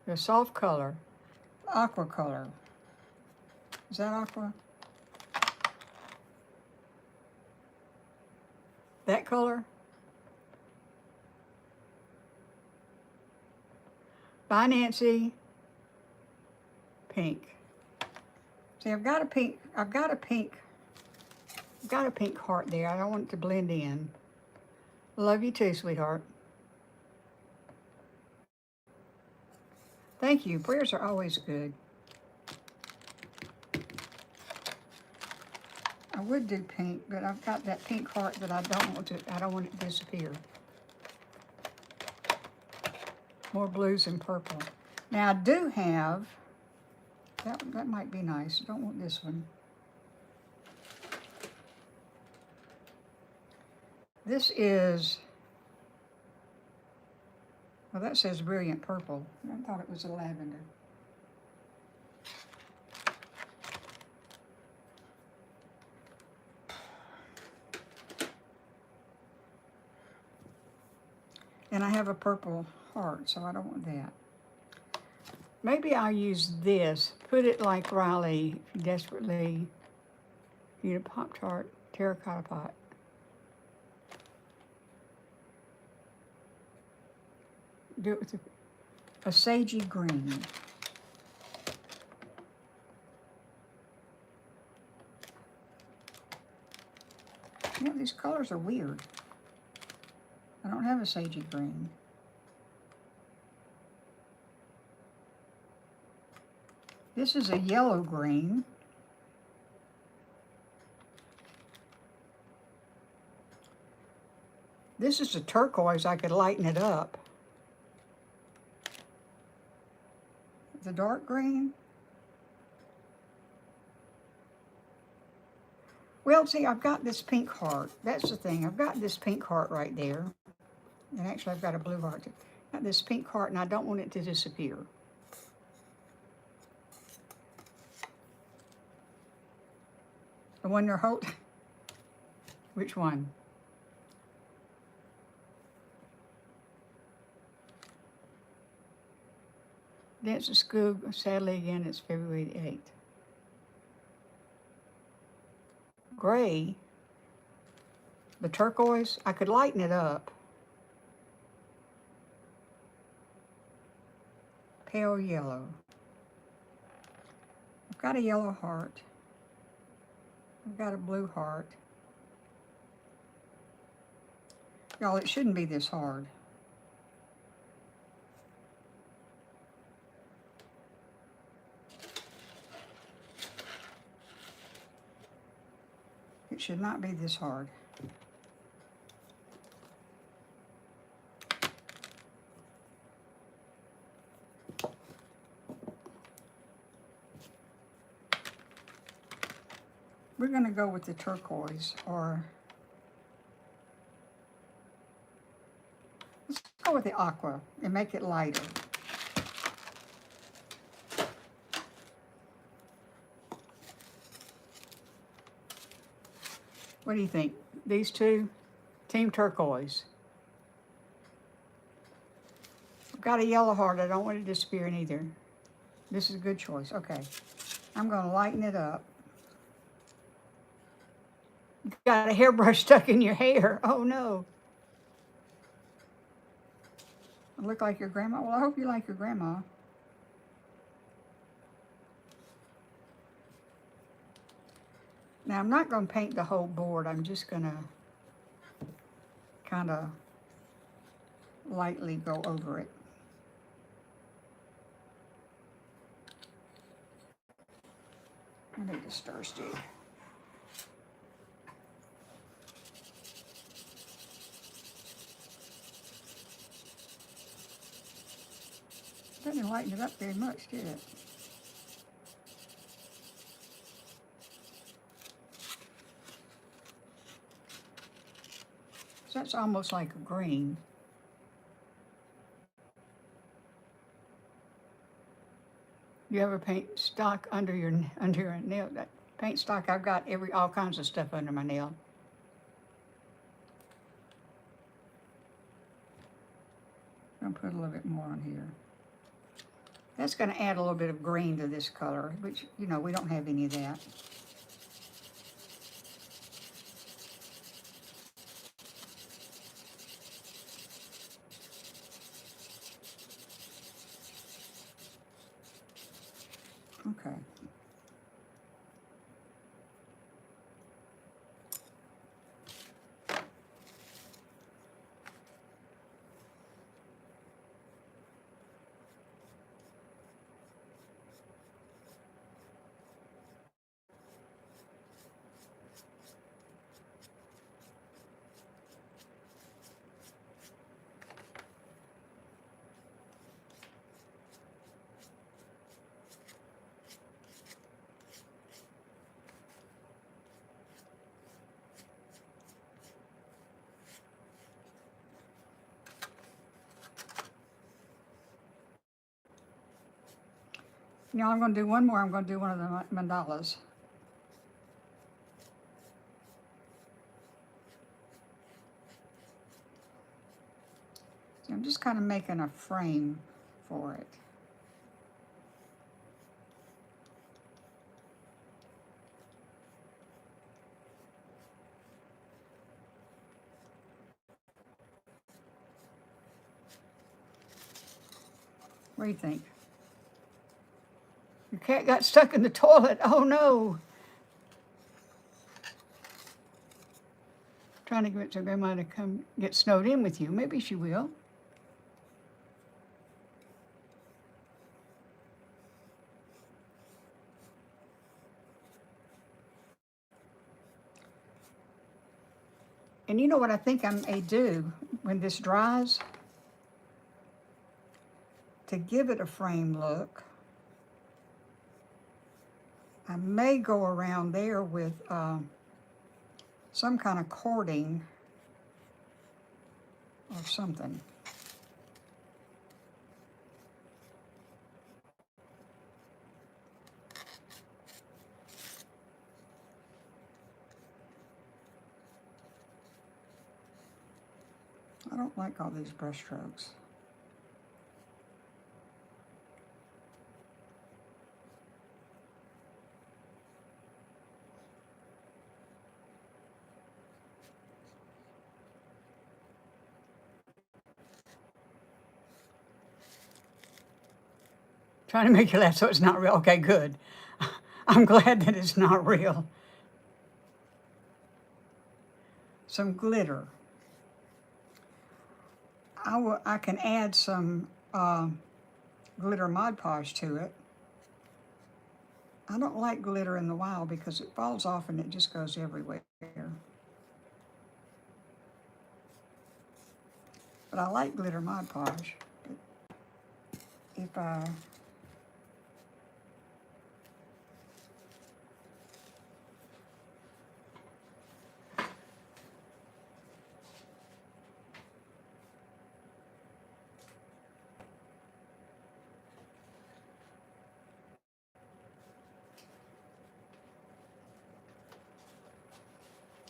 The soft color, aqua color. Is that aqua? That color? By Nancy, pink. See, I've got a pink heart there. I don't want it to blend in. Love you too, sweetheart. Thank you. Prayers are always good. I would do pink, but I've got that pink heart that I don't want it to disappear. More blues and purple. Now I do have, that might be nice. I don't want this one. This is, well, that says brilliant purple. I thought it was a lavender. And I have a purple heart, so I don't want that. Maybe I'll use this. Put it like Riley, desperately need a Pop-Tart terracotta pot. Do it with a sagey green. You know, these colors are weird. I don't have a sagey green. This is a yellow green. This is a turquoise. I could lighten it up. The dark green. Well, see, I've got this pink heart. That's the thing. I've got this pink heart right there. And actually, I've got a blue heart too. I've got this pink heart, and I don't want it to disappear. The one you're holding? Which one? Dance at School, sadly again, it's February the 8th. Gray, the turquoise, I could lighten it up. Pale yellow. I've got a yellow heart. I've got a blue heart. Y'all, it shouldn't be this hard. It should not be this hard. We're going to go with the turquoise, or let's go with the aqua and make it lighter. What do you think? These two? Team turquoise. I've got a yellow heart. I don't want it disappearing either. This is a good choice. Okay. I'm going to lighten it up. You got a hairbrush stuck in your hair. Oh, no. I look like your grandma. Well, I hope you like your grandma. Now, I'm not going to paint the whole board. I'm just going to kind of lightly go over it. I need a stir stick. Didn't lighten it up very much, did it? So that's almost like a green. You ever paint stock under your nail? That paint stock, I've got all kinds of stuff under my nail. going to put a little bit more on here. That's going to add a little bit of green to this color, which, you know, we don't have any of that. Okay. Now I'm going to do one more. I'm going to do one of the mandalas. So I'm just kind of making a frame for it. What do you think? Your cat got stuck in the toilet. Oh no. Trying to get your grandma to come get snowed in with you. Maybe she will. And you know what I think I may do when this dries? To give it a frame look, I may go around there with some kind of cording or something. I don't like all these brush strokes. Trying to make you laugh so it's not real. Okay, good. I'm glad that it's not real. Some glitter. I can add some glitter Mod Podge to it. I don't like glitter in the wild because it falls off and it just goes everywhere. But I like glitter Mod Podge. If I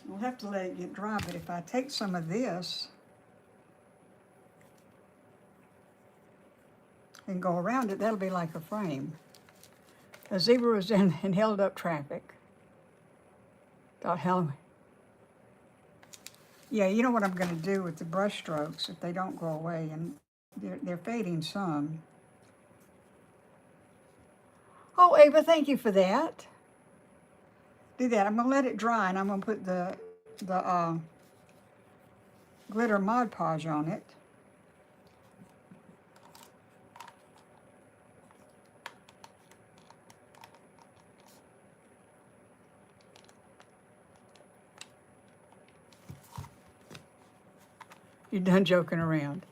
We'll have to let it get dry, but if I take some of this and go around it, that'll be like a frame. A zebra was in held up traffic. Thought, hell, yeah, you know what I'm going to do with the brush strokes if they don't go away, and they're fading some. Oh, Ava, thank you for that. Do that. I'm going to let it dry, and I'm going to put the glitter Mod Podge on it. You're done joking around.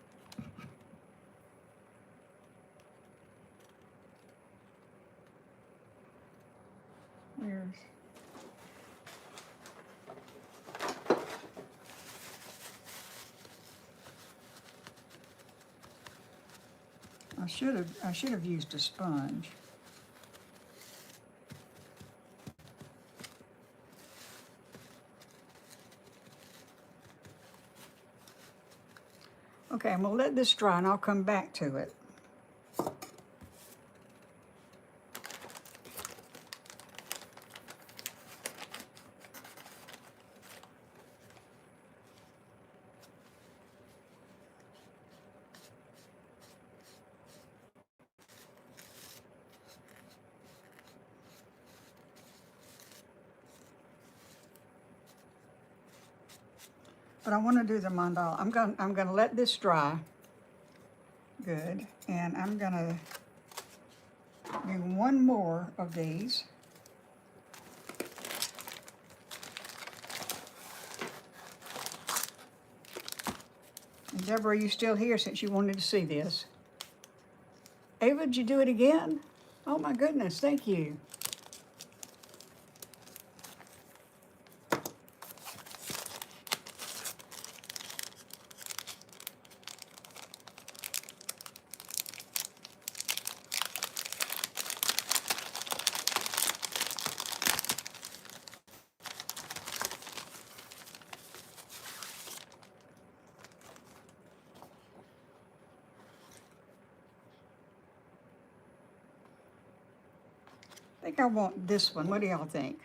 Where's... I should have used a sponge. Okay, I'm gonna let this dry and I'll come back to it. But I want to do the mandala. I'm gonna let this dry. Good. And I'm gonna do one more of these. And Deborah, are you still here since you wanted to see this? Ava, did you do it again? Oh my goodness, thank you. I think I want this one. What do y'all think?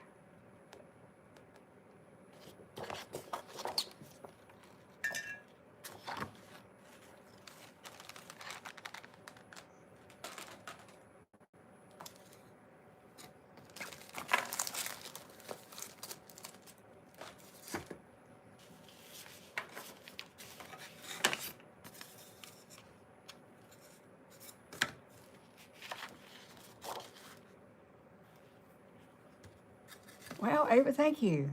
Well, Ava, thank you.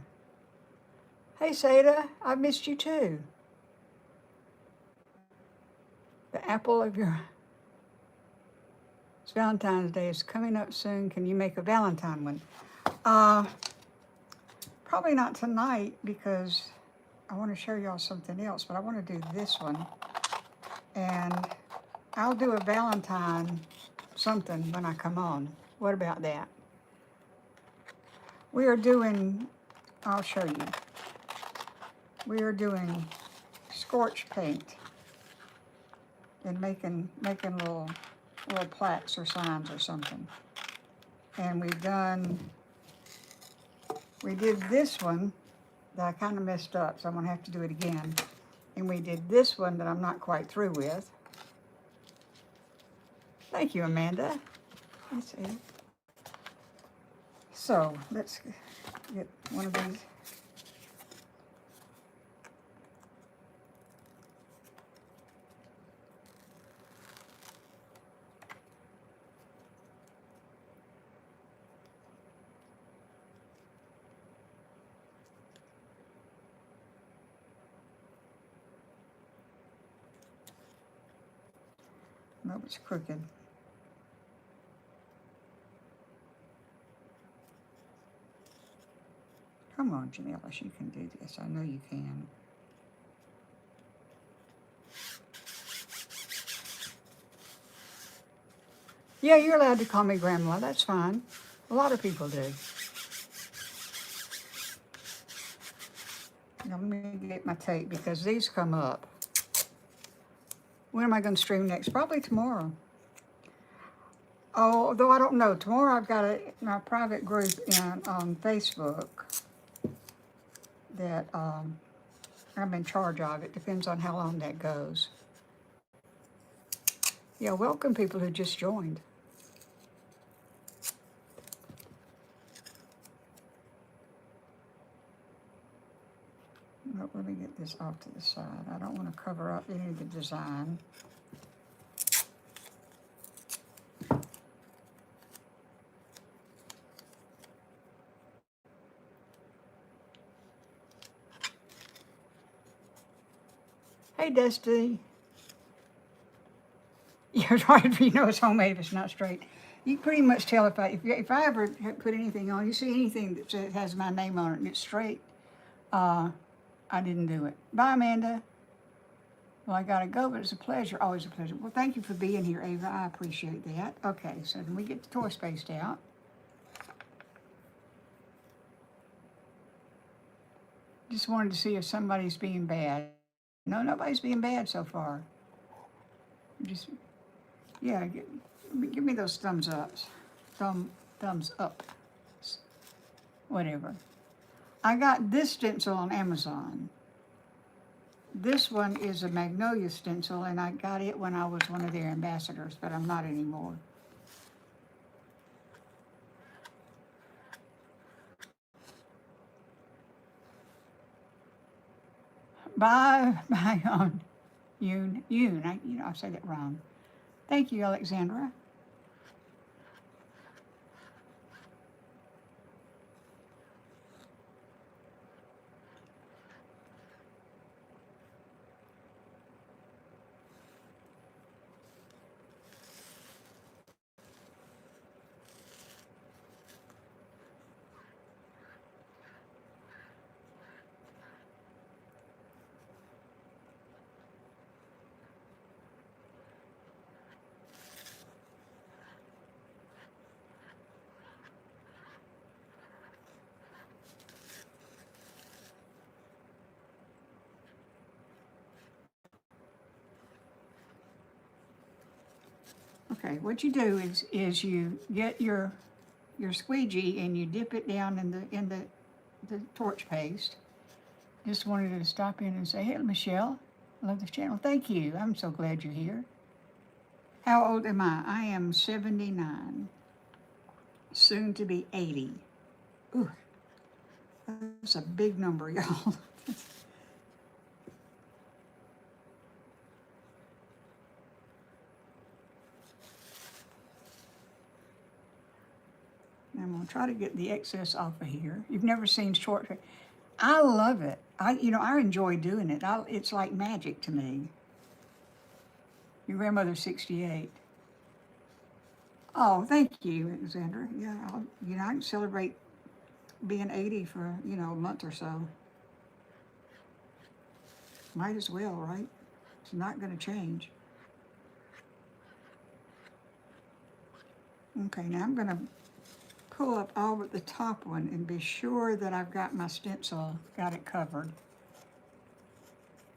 Hey, Seda, I missed you too. The apple of your... It's Valentine's Day. It's coming up soon. Can you make a Valentine one? Probably not tonight because I want to show y'all something else, but I want to do this one. And I'll do a Valentine something when I come on. What about that? We are doing, I'll show you. We are doing scorch paint and making little plaques or signs or something. And we did this one that I kind of messed up, so I'm gonna have to do it again. And we did this one that I'm not quite through with. Thank you, Amanda. Let's see. So let's get one of these. Nope, it's crooked. Come on, Jamelis, you can do this. I know you can. Yeah, you're allowed to call me Grandma. That's fine. A lot of people do. Now, let me get my tape because these come up. When am I going to stream next? Probably tomorrow. Oh, though I don't know. Tomorrow I've got my private group on Facebook that I'm in charge of. It depends on how long that goes. Yeah, welcome people who just joined. Let me get this off to the side. I don't want to cover up any of the design. Hey, Dusty. You're right, if you know it's homemade, if it's not straight. You can pretty much tell if I ever put anything on, you see anything that has my name on it and it's straight, I didn't do it. Bye, Amanda. Well, I gotta go, but it's a pleasure, always a pleasure. Well, thank you for being here, Ava. I appreciate that. Okay, so then we get the toy spaced out. Just wanted to see if somebody's being bad. No, nobody's being bad so far. Just, yeah, give me those thumbs ups. Thumbs up. Whatever. I got this stencil on Amazon. This one is a magnolia stencil, and I got it when I was one of their ambassadors, but I'm not anymore. Bye on Yoon. I said it wrong. Thank you, Alexandra. Okay, what you do is you get your squeegee and you dip it down in the torch paste. Just wanted to stop in and say, hey, Michelle, I love this channel. Thank you. I'm so glad you're here. How old am I? I am 79, soon to be 80. Ooh, that's a big number, y'all. I'm gonna try to get the excess off of here. You've never seen short hair. I love it. I enjoy doing it. It's like magic to me. Your grandmother's 68. Oh, thank you, Alexandra. Yeah, I can celebrate being 80 for, a month or so. Might as well, right? It's not going to change. Okay, now I'm going to pull up all but the top one and be sure that I've got my stencil, got it covered.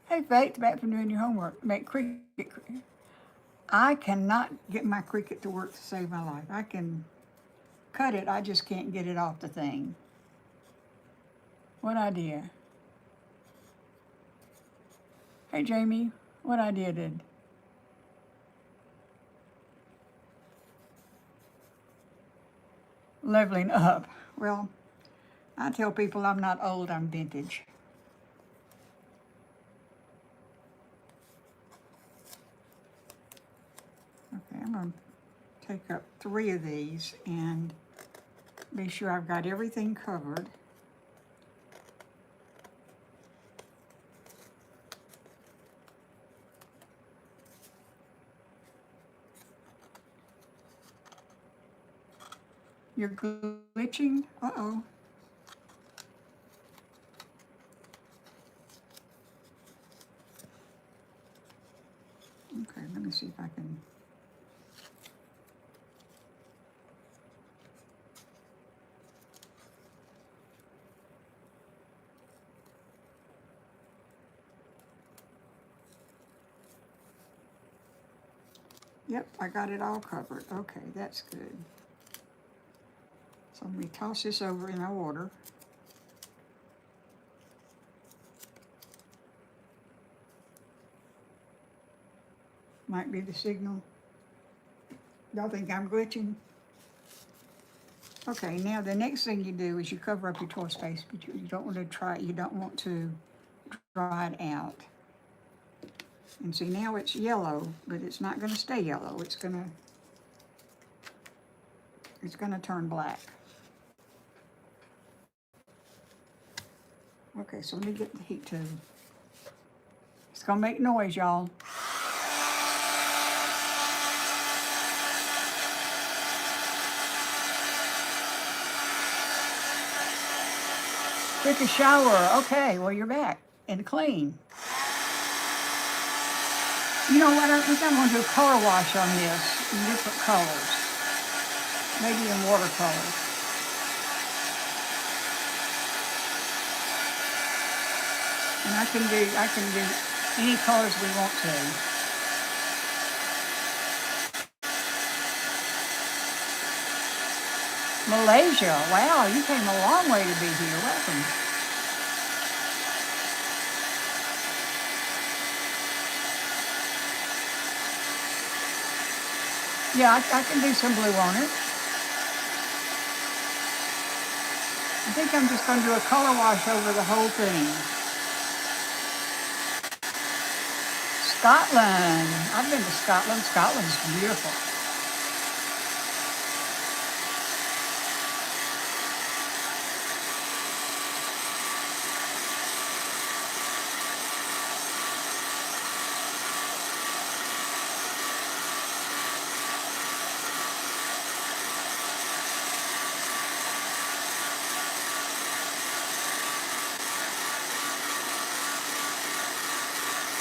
Hey, Faith, back from doing your homework. Make cricket. I cannot get my Cricut to work to save my life. I can cut it, I just can't get it off the thing. What idea? Hey, Jamie, what idea did? Leveling up. Well, I tell people I'm not old, I'm vintage. Okay, I'm going to take up 3 of these and be sure I've got everything covered. You're glitching? Uh-oh. Okay, let me see if I can. Yep, I got it all covered. Okay, that's good. So let me toss this over in our water. Might be the signal. Y'all think I'm glitching? Okay, now the next thing you do is you cover up your torch paste, but you don't want to dry it out. And see, now it's yellow, but it's not going to stay yellow. It's going to turn black. Okay, so let me get the heat tube. It's going to make noise, y'all. Took a shower. Okay, well, you're back and clean. You know what? I think I'm going to do a color wash on this in different colors. Maybe in watercolors. And I can do any colors we want to. Malaysia, wow, you came a long way to be here. Welcome. Yeah, I can do some blue on it. I think I'm just going to do a color wash over the whole thing. Scotland. I've been to Scotland. Scotland's beautiful.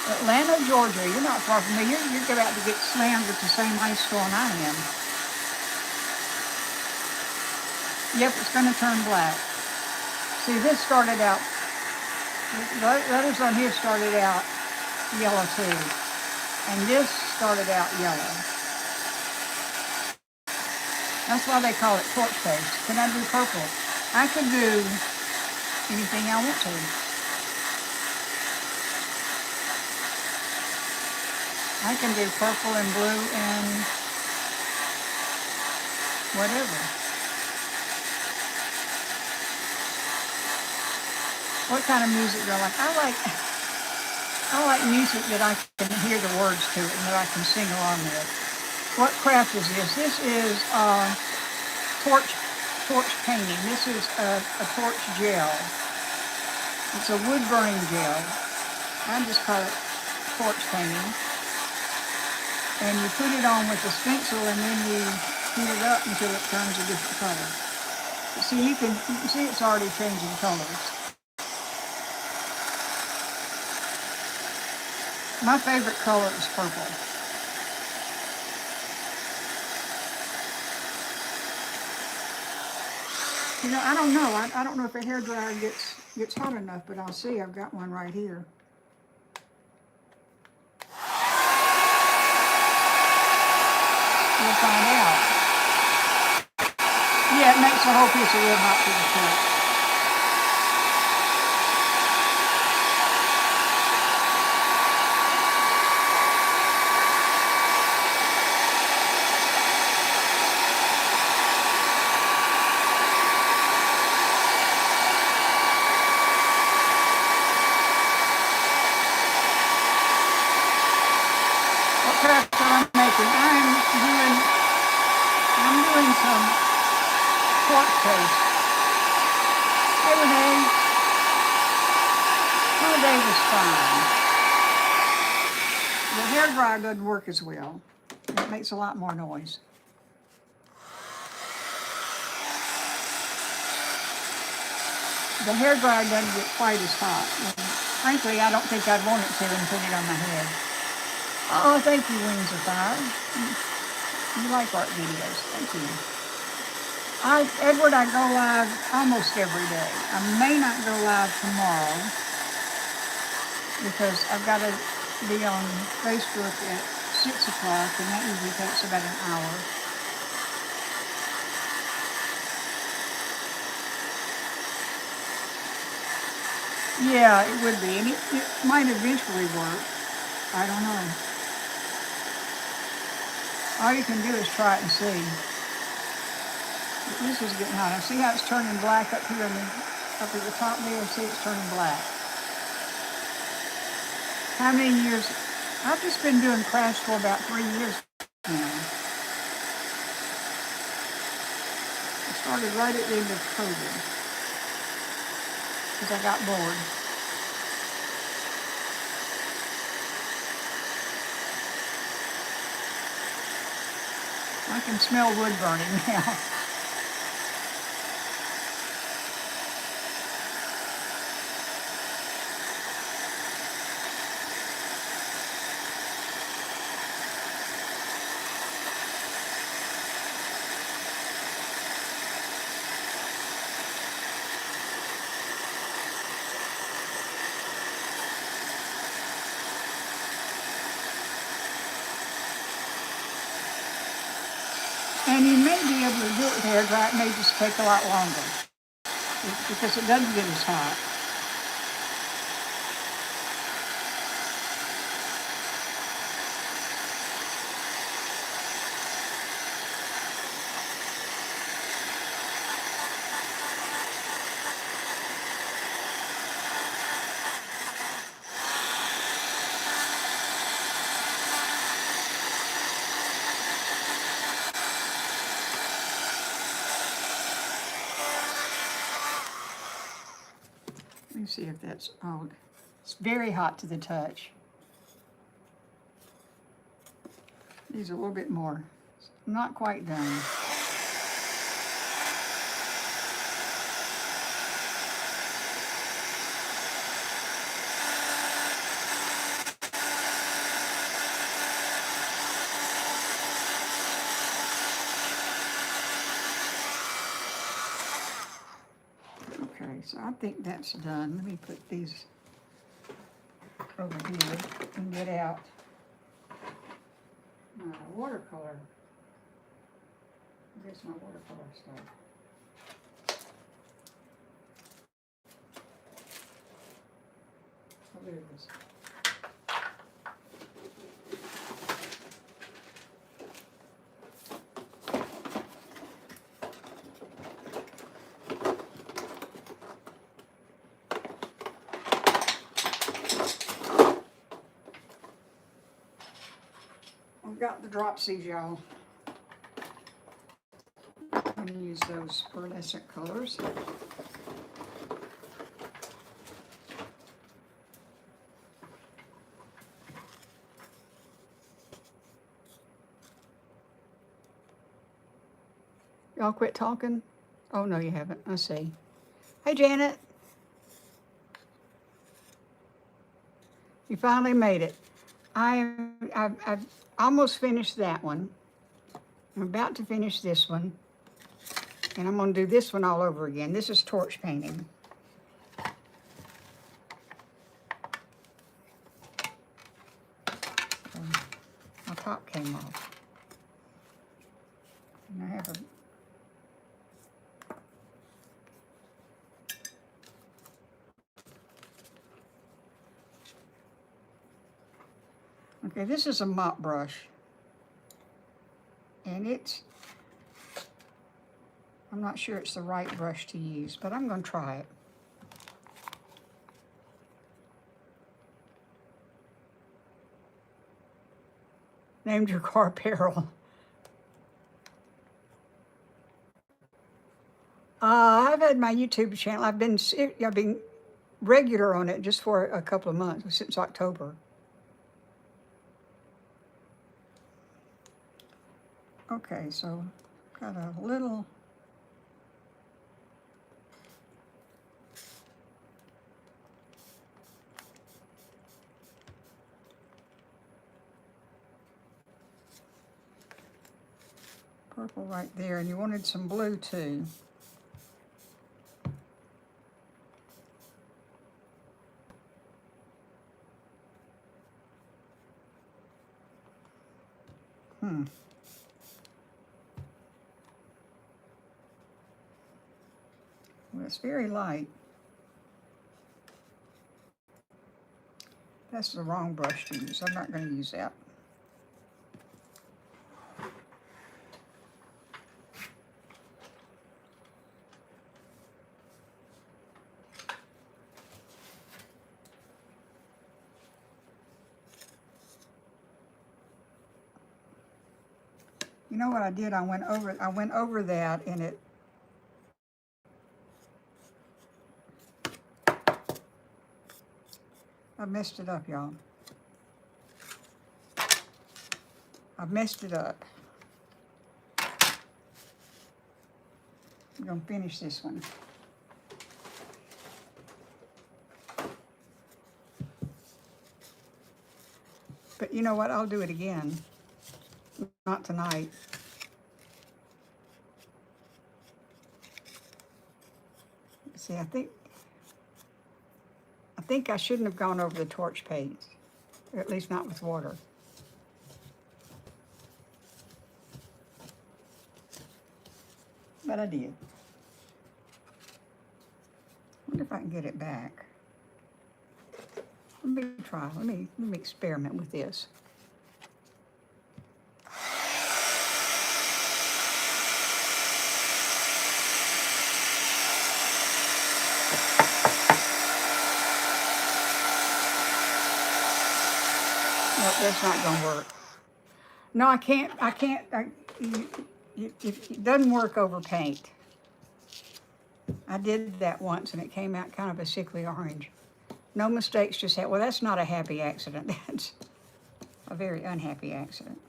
Atlanta, Georgia. You're not far from me. You're about to get slammed with the same ice storm I am. Yep, it's going to turn black. See, this started out, the letters on here started out yellow too. And this started out yellow. That's why they call it torch paste. Can I do purple? I can do anything I want to. I can do purple and blue and whatever. What kind of music do I like? I like music that I can hear the words to it and that I can sing along with. What craft is this? This is torch painting. This is a torch gel. It's a wood burning gel. I just call it torch painting. And you put it on with a stencil and then you heat it up until it turns a different color. See, you can see it's already changing colors. My favorite color is purple. You know, I don't know. I don't know if a hairdryer gets hot enough, but I'll see. I've got one right here. We'll find out. Yeah, it makes the whole piece of wood hot to the touch. What craft am I making? I'm doing some torch paste. Hey Renee, my day was fine. The hairdryer doesn't work as well. It makes a lot more noise. The hairdryer doesn't get quite as hot. And frankly, I don't think I'd want it to and put it on my head. Oh, thank you, Wings of Fire. You like art videos. Thank you. Edward, I go live almost every day. I may not go live tomorrow because I've got to be on Facebook at 6 o'clock, and that usually takes about an hour. Yeah, it would be. And it might eventually work. I don't know. All you can do is try it and see. This is getting hot. I see how it's turning black up here up at the top there. See, it's turning black. How many years? I've just been doing crafts for about 3 years now. I started right at the end of COVID because I got bored. I can smell wood burning now. And you may be able to do it with hairdryer. It may just take a lot longer because it doesn't get as hot. Let me see if that's, oh, it's very hot to the touch. These are a little bit more. Not quite done. Okay, so I think that's done. Let me put these over here and get out my watercolor. Here's my watercolor stuff. Oh, there it is. I've got the dropsies, y'all. I'm going to use those pearlescent colors. Y'all quit talking? Oh, no, you haven't. I see. Hey, Janet. You finally made it. I've almost finished that one. I'm about to finish this one. And I'm going to do this one all over again. This is torch painting. My top came off. And I have a okay, this is a mop brush. And I'm not sure it's the right brush to use, but I'm going to try it. Named your car Peril. I've had my YouTube channel. I've been regular on it just for a couple of months, since October. Okay, so got a little purple right there, and you wanted some blue too. Well, it's very light. That's the wrong brush to use. I'm not going to use that. You know what I did? I went over that, and I messed it up, y'all. I messed it up. I'm gonna finish this one. But you know what? I'll do it again. Not tonight. See, I think I shouldn't have gone over the torch paints, or at least not with water. but I did. Wonder if I can get it back. Let me try. Let me experiment with this. Nope, that's not gonna work. No, I can't. It doesn't work over paint. I did that once and it came out kind of a sickly orange. No mistakes, just well, that's not a happy accident. That's a very unhappy accident.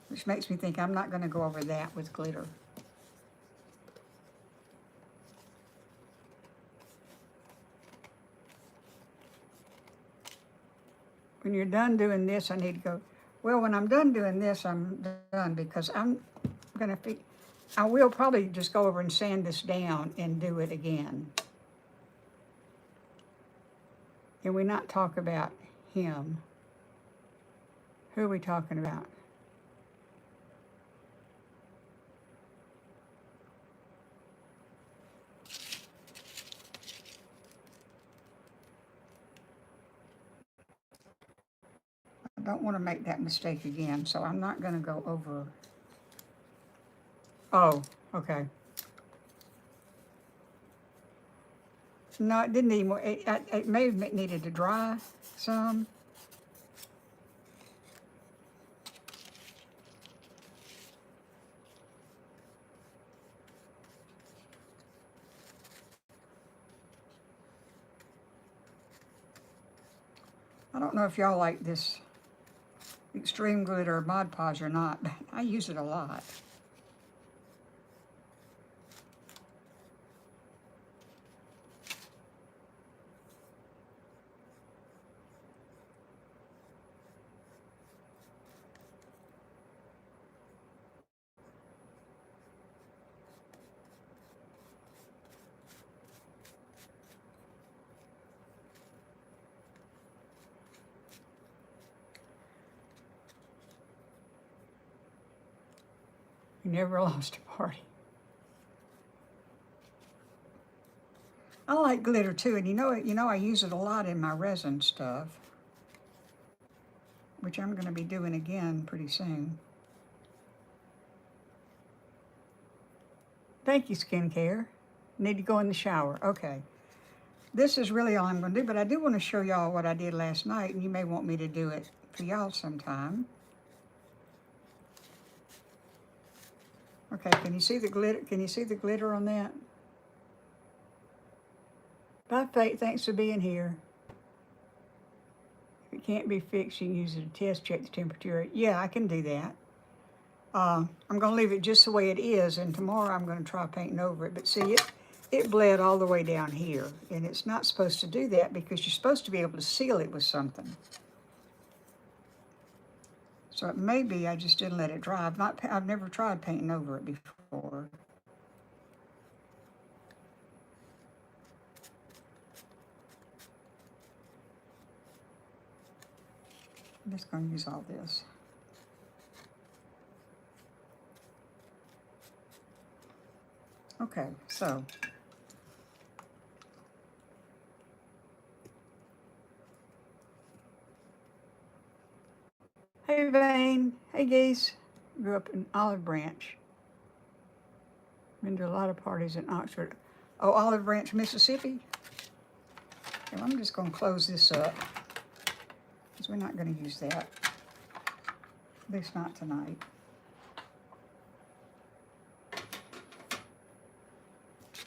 Which makes me think I'm not going to go over that with glitter. When you're done doing this, I need to go, well, when I'm done doing this, I'm done because I'm going to, I will probably just go over and sand this down and do it again. Can we not talk about him? Who are we talking about? I don't want to make that mistake again, so I'm not going to go over. Oh, okay. No, it didn't need more. It may have needed to dry some. I don't know if y'all like this extreme glitter Mod Podge or not, but I use it a lot. You never lost a party. I like glitter too, and you know I use it a lot in my resin stuff, which I'm going to be doing again pretty soon. Thank you, skincare. Need to go in the shower. Okay. This is really all I'm going to do, but I do want to show y'all what I did last night, and you may want me to do it for y'all sometime. Okay, can you see the glitter? Can you see the glitter on that? Bye, Faith. Thanks for being here. If it can't be fixed, you can use it to test, check the temperature. Yeah, I can do that. I'm going to leave it just the way it is, and tomorrow I'm going to try painting over it. But see, it bled all the way down here, and it's not supposed to do that because you're supposed to be able to seal it with something. So it may be I just didn't let it dry. I've never tried painting over it before. I'm just going to use all this. Okay, so hey Vane, hey Geese. Grew up in Olive Branch. Been to a lot of parties in Oxford. Oh, Olive Branch, Mississippi. Well, I'm just going to close this up because we're not going to use that. At least not tonight.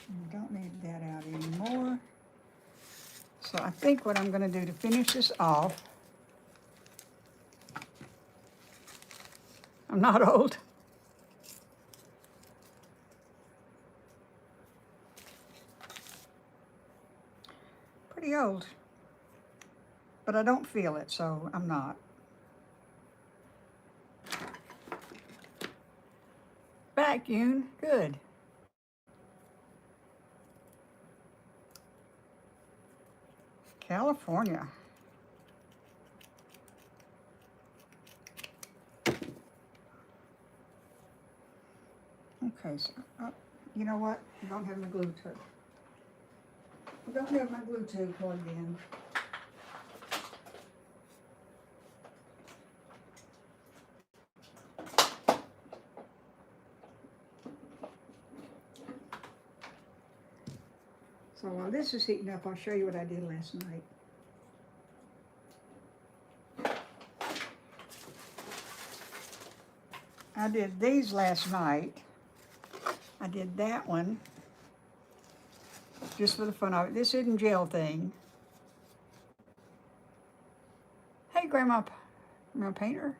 We don't need that out anymore. So I think what I'm going to do to finish this off, I'm not old. Pretty old. But I don't feel it, so I'm not. Vacuum, good. California. Okay, so, you know what? I don't have my glue tube. I don't have my glue tube plugged in. So while this is heating up, I'll show you what I did last night. I did these last night. I did that one just for the fun of it. This isn't gel thing. Hey, Grandma Painter.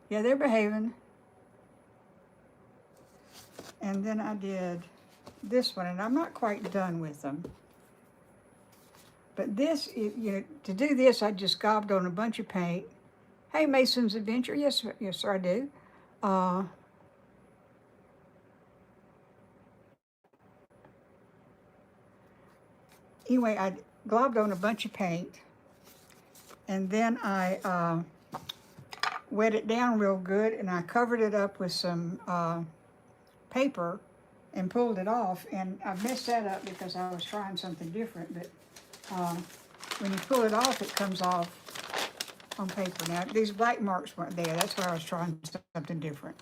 Yeah, they're behaving. And then I did this one, and I'm not quite done with them. But this, to do this, I just gobbed on a bunch of paint. Hey, Mason's Adventure. Yes, yes, sir, I do. Anyway, I globbed on a bunch of paint, and then I wet it down real good, and I covered it up with some paper and pulled it off. And I messed that up because I was trying something different, but when you pull it off, it comes off on paper. Now, these black marks weren't there. That's why I was trying something different.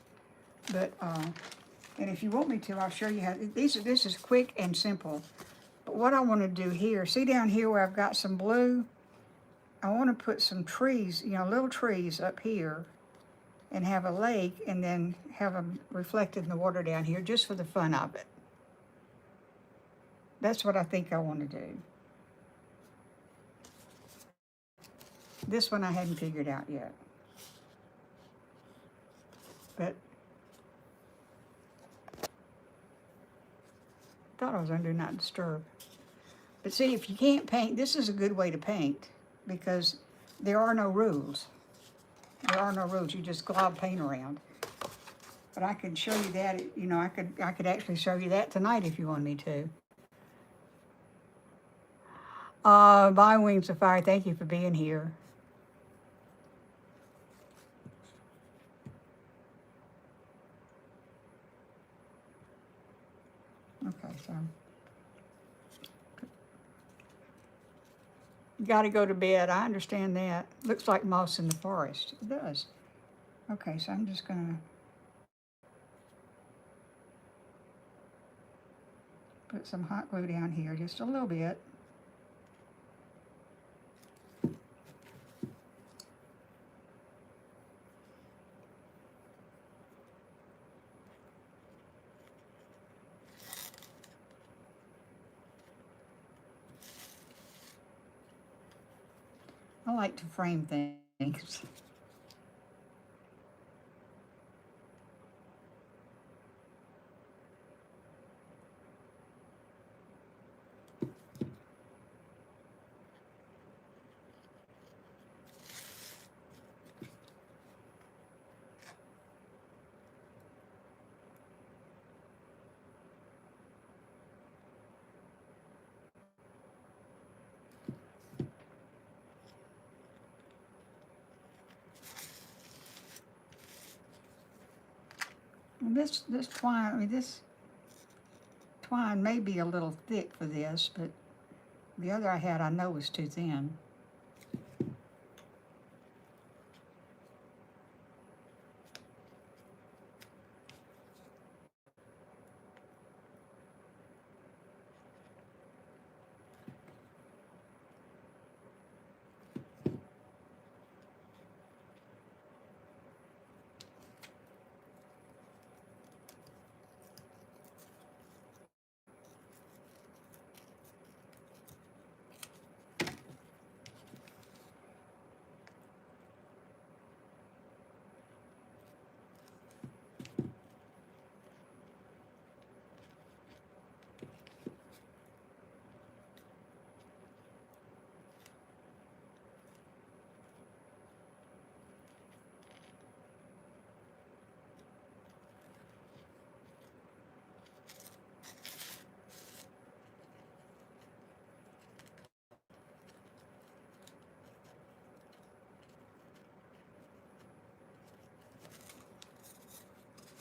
But, and if you want me to, I'll show you how. This is quick and simple. But what I want to do here, see down here where I've got some blue? I want to put some trees, little trees up here, and have a lake, and then have them reflected in the water down here, just for the fun of it. That's what I think I want to do. This one I hadn't figured out yet. But I thought I was under Do Not Disturb. But see, if you can't paint, this is a good way to paint, because there are no rules. There are no rules. You just glob paint around. But I could show you that. I could actually show you that tonight if you want me to. Bye, Wings of Fire. Thank you for being here. Okay, so you got to go to bed. I understand that. Looks like moss in the forest. It does. Okay, so I'm just gonna put some hot glue down here, just a little bit. I like to frame things. This twine, this twine may be a little thick for this, but the other I had I know was too thin.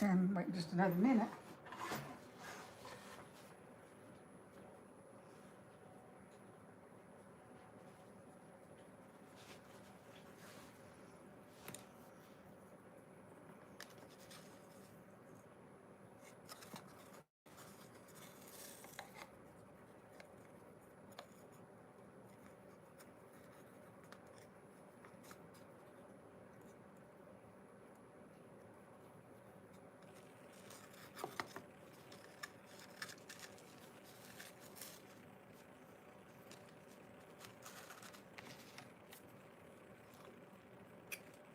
And wait just another minute.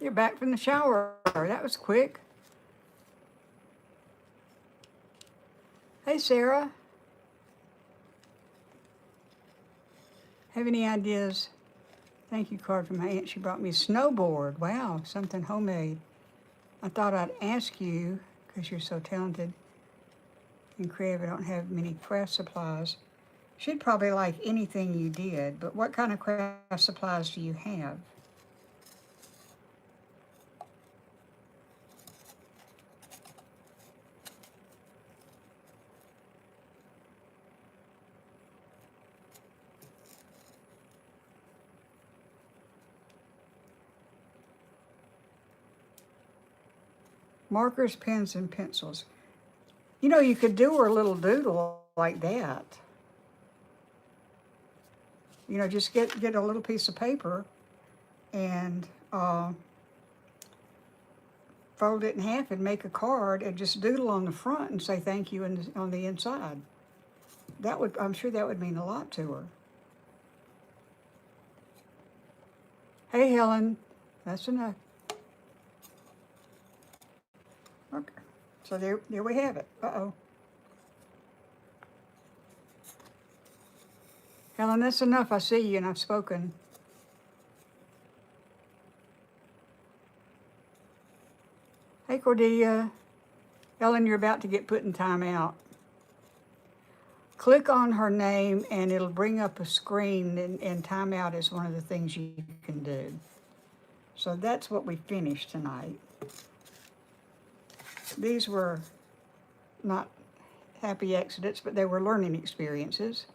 You're back from the shower. That was quick. Hey, Sarah. Have any ideas? Thank you card from my aunt. She brought me a snowboard. Wow, something homemade. I thought I'd ask you, because you're so talented and creative, I don't have many craft supplies. She'd probably like anything you did, but what kind of craft supplies do you have? Markers, pens, and pencils. You know, you could do her a little doodle like that. You know, just get a little piece of paper and fold it in half and make a card and just doodle on the front and say thank you on the inside. That would, I'm sure that would mean a lot to her. Hey, Helen, that's enough. Okay, so there we have it. Uh-oh. Helen, that's enough. I see you and I've spoken. Hey, Cordelia. Ellen, you're about to get put in timeout. Click on her name and it'll bring up a screen, and timeout is one of the things you can do. So that's what we finished tonight. These were not happy accidents, but they were learning experiences.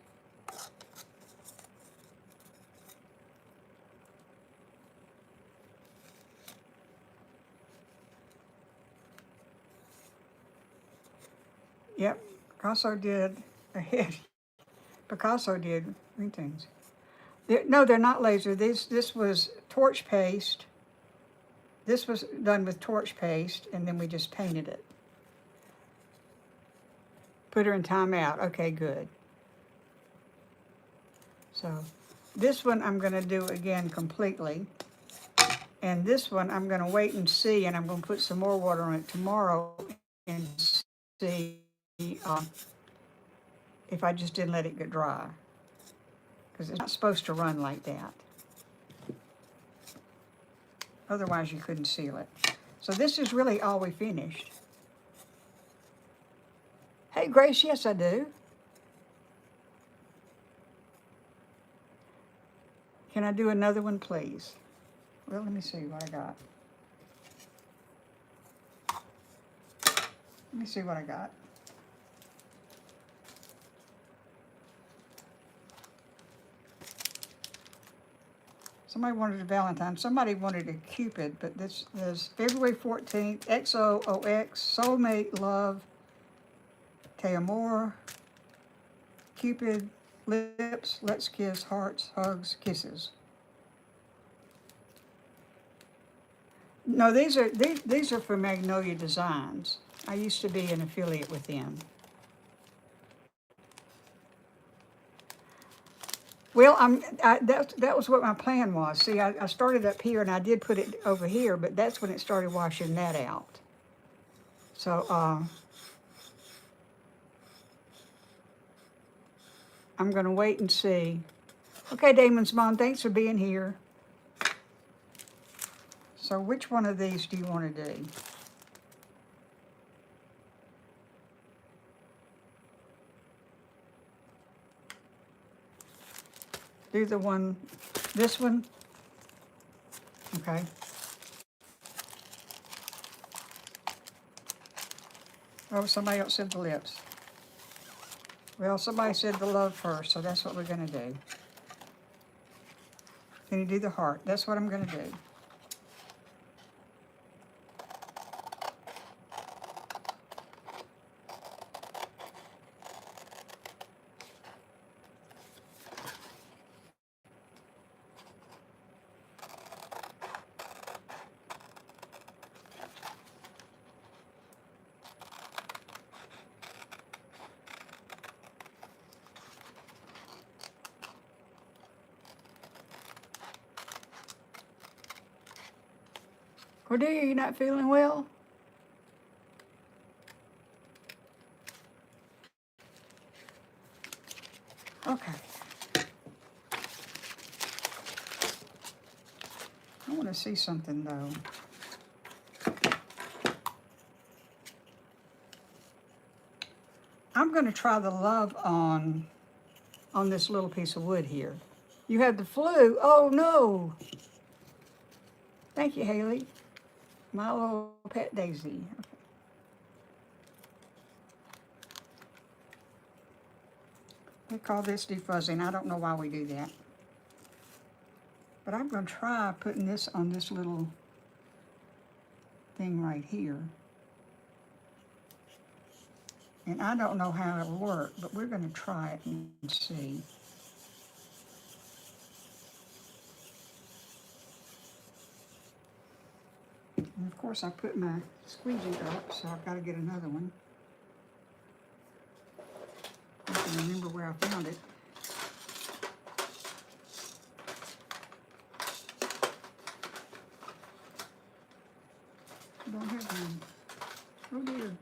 Yep, Picasso did ahead. Picasso did paintings. No, they're not laser. This was torch paste. This was done with torch paste, and then we just painted it. Put her in timeout. Okay, good. So this one I'm going to do again completely. And this one I'm going to wait and see, and I'm going to put some more water on it tomorrow and see if I just didn't let it get dry. Because it's not supposed to run like that. Otherwise you couldn't seal it. So this is really all we finished. Hey, Grace, yes I do. Can I do another one, please? Well, let me see what I got. Let me see what I got. Somebody wanted a Valentine. Somebody wanted a Cupid, but this is February 14th, XOOX, Soulmate, Love, Te Amor, Cupid, Lips, Let's Kiss, Hearts, Hugs, Kisses. No, these are for Magnolia Designs. I used to be an affiliate with them. Well, that was what my plan was. See, I started up here and I did put it over here, but that's when it started washing that out. So I'm going to wait and see. Okay, Damon's mom, thanks for being here. So which one of these do you want to do? Do the one, this one? Okay. Oh, somebody else said the lips. Well, somebody said the love first, so that's what we're going to do. Can you do the heart? That's what I'm going to do. Cordelia, you not feeling well? Okay. I want to see something though. I'm going to try the love on this little piece of wood here. You have the flu. Oh no. Thank you, Haley. My little pet daisy. Okay. We call this defuzzing. I don't know why we do that. But I'm going to try putting this on this little thing right here. And I don't know how it'll work, but we're going to try it and see. And of course I put my squeegee up, so I've got to get another one. I can remember where I found it. I don't have one. Oh dear.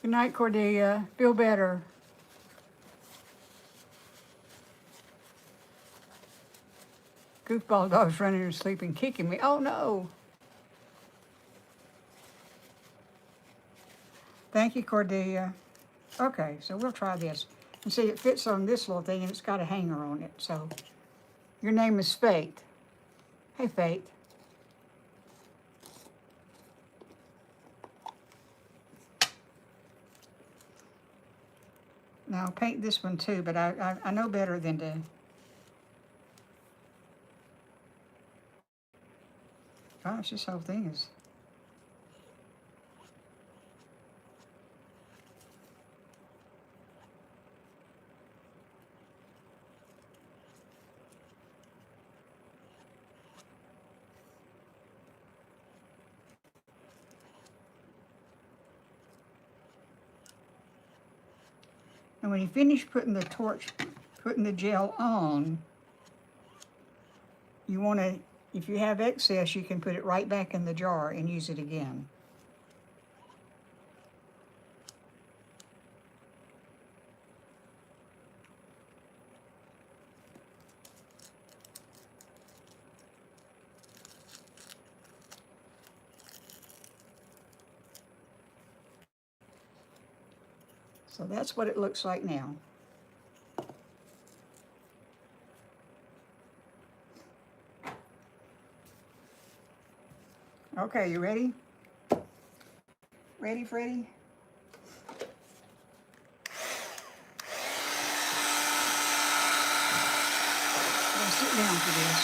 Good night, Cordelia. Feel better. Goofball dog's running to sleep and kicking me. Oh no. Thank you, Cordelia. Okay, so we'll try this. And see, it fits on this little thing and it's got a hanger on it. So your name is Faith. Hey, Faith. Now I'll paint this one too, but I know better than to. Gosh, this whole thing is. And when you finish putting the gel on, you want to, if you have excess, you can put it right back in the jar and use it again. So that's what it looks like now. Okay, you ready? Ready, Freddie? I'll sit down for this.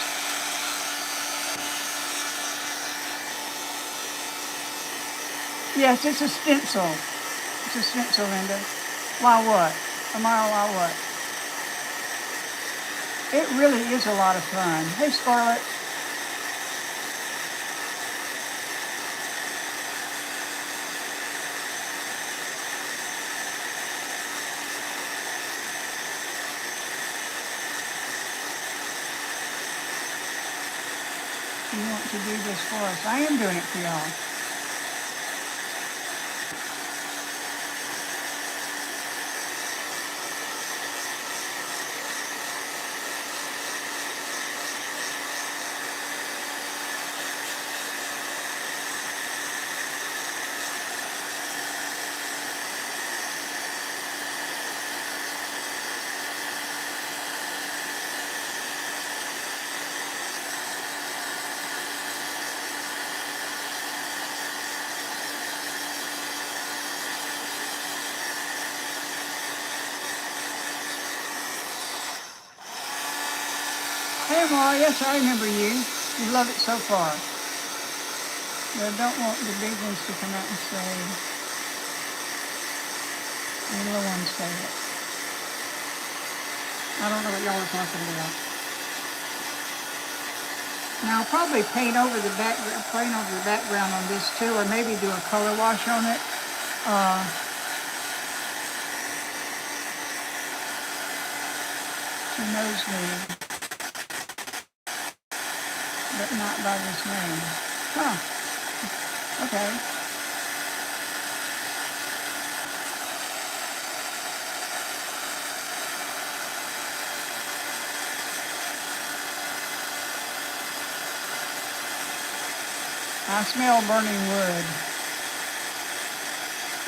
Yes, it's a stencil. It's a stencil, Linda. Why what? Amara, why what? It really is a lot of fun. Hey, Scarlett. You want to do this for us. I am doing it for y'all. Oh, yes, I remember you. You love it so far. But I don't want the big ones to come out and say, the little ones say it. I don't know what y'all are talking about. Now I'll probably paint over the background on this too, or maybe do a color wash on it. She knows me, but not by this name. Huh? Okay. I smell burning wood.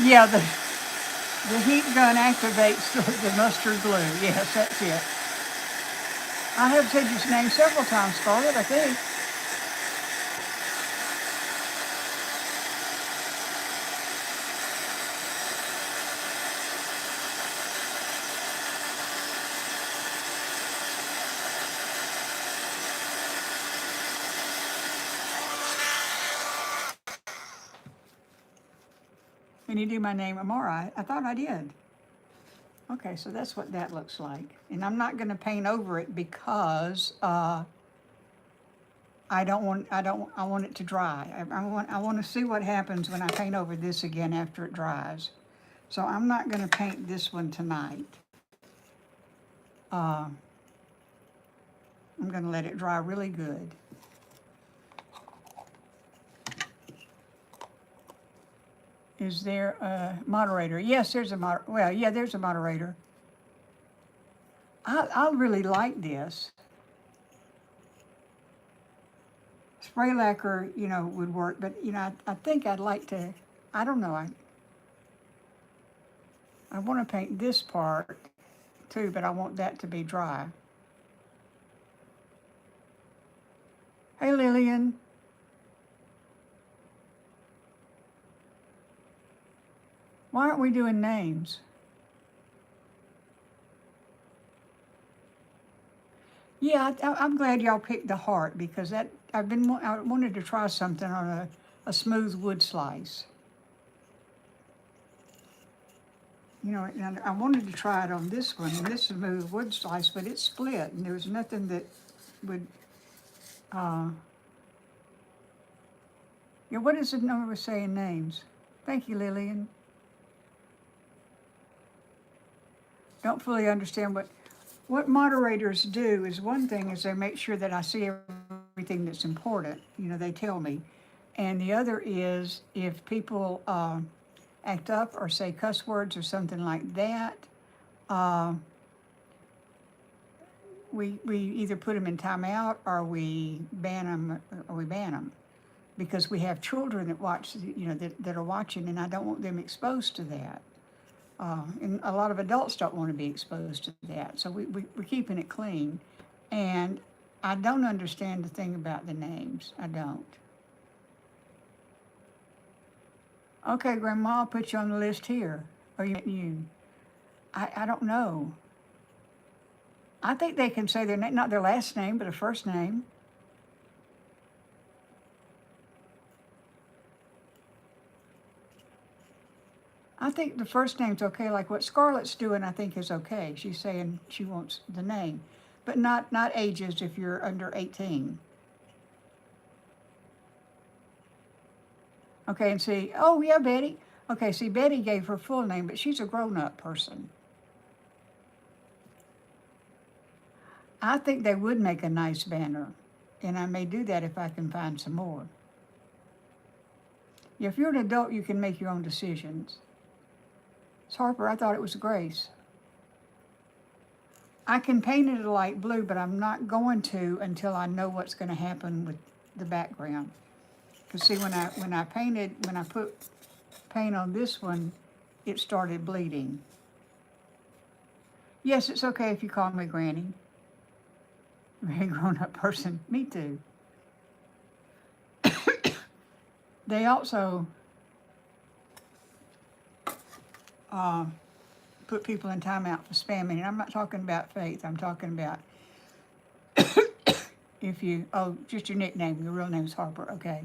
Yeah, the heat gun activates the mustard glue. Yes, that's it. I have said your name several times, Scarlett, I think. Can you do my name? I'm all right. I thought I did. Okay, so that's what that looks like. And I'm not going to paint over it because I want it to dry. I want to see what happens when I paint over this again after it dries. So I'm not going to paint this one tonight. I'm going to let it dry really good. Is there a moderator? Yes, there's a moderator. Well, yeah, there's a moderator. I really like this. Spray lacquer, would work, but, I think I'd like to, I don't know, I want to paint this part too, but I want that to be dry. Hey, Lillian. Why aren't we doing names? Yeah, I'm glad y'all picked the heart because I wanted to try something on a smooth wood slice. And I wanted to try it on this one, and this is a smooth wood slice, but it's split, and there was nothing that would, yeah, what is the number of saying names? Thank you, Lillian. Don't fully understand what moderators do is one thing is they make sure that I see everything that's important. They tell me. And the other is if people act up or say cuss words or something like that, we either put them in timeout or we ban them. Because we have children that watch, that are watching, and I don't want them exposed to that. And a lot of adults don't want to be exposed to that. So we're keeping it clean. And I don't understand the thing about the names. I don't. Okay, Grandma, I'll put you on the list here. Or you? I don't know. I think they can say their name, not their last name, but a first name. I think the first name's okay, like what Scarlett's doing I think is okay. She's saying she wants the name, but not ages if you're under 18. Okay, and see, oh yeah, Betty. Okay, see, Betty gave her full name, but she's a grown-up person. I think they would make a nice banner, and I may do that if I can find some more. If you're an adult, you can make your own decisions. It's Harper, I thought it was Grace. I can paint it a light blue, but I'm not going to until I know what's going to happen with the background. Because see, when I put paint on this one, it started bleeding. Yes, it's okay if you call me Granny. Very grown-up person. Me too. They also put people in timeout for spamming. And I'm not talking about Faith. I'm talking about if you, oh, just your nickname, your real name is Harper, okay.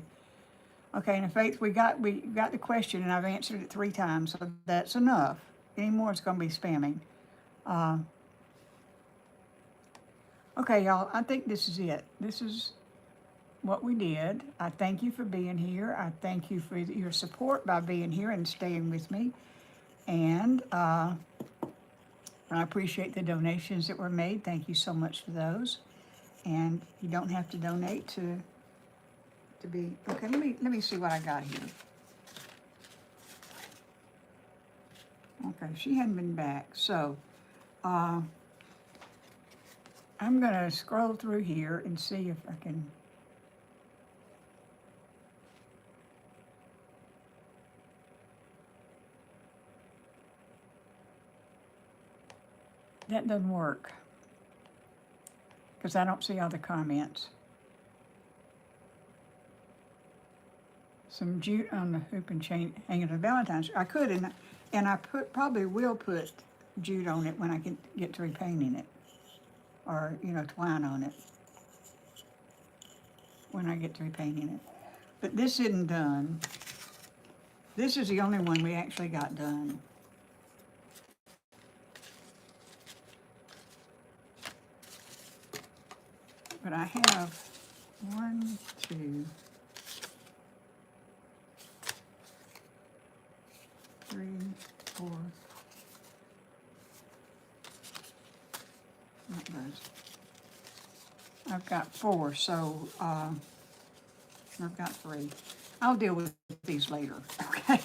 Okay, and Faith, we got the question, and I've answered it 3 times, so that's enough. Any more, it's going to be spamming. Okay, y'all, I think this is it. This is what we did. I thank you for being here. I thank you for your support by being here and staying with me. And I appreciate the donations that were made. Thank you so much for those. And you don't have to donate to be, okay, let me see what I got here. Okay, she hadn't been back. So I'm gonna scroll through here and see if I can. That doesn't work because I don't see all the comments. Some jute on the hoop and chain hanging to the Valentine's. I could, and I probably will put jute on it when I get to repainting it, or twine on it when I get to repainting it. But this isn't done. This is the only one we actually got done. But I have 1, 2, 3, 4. Not those. I've got 4, so I've got 3. I'll deal with these later. Okay,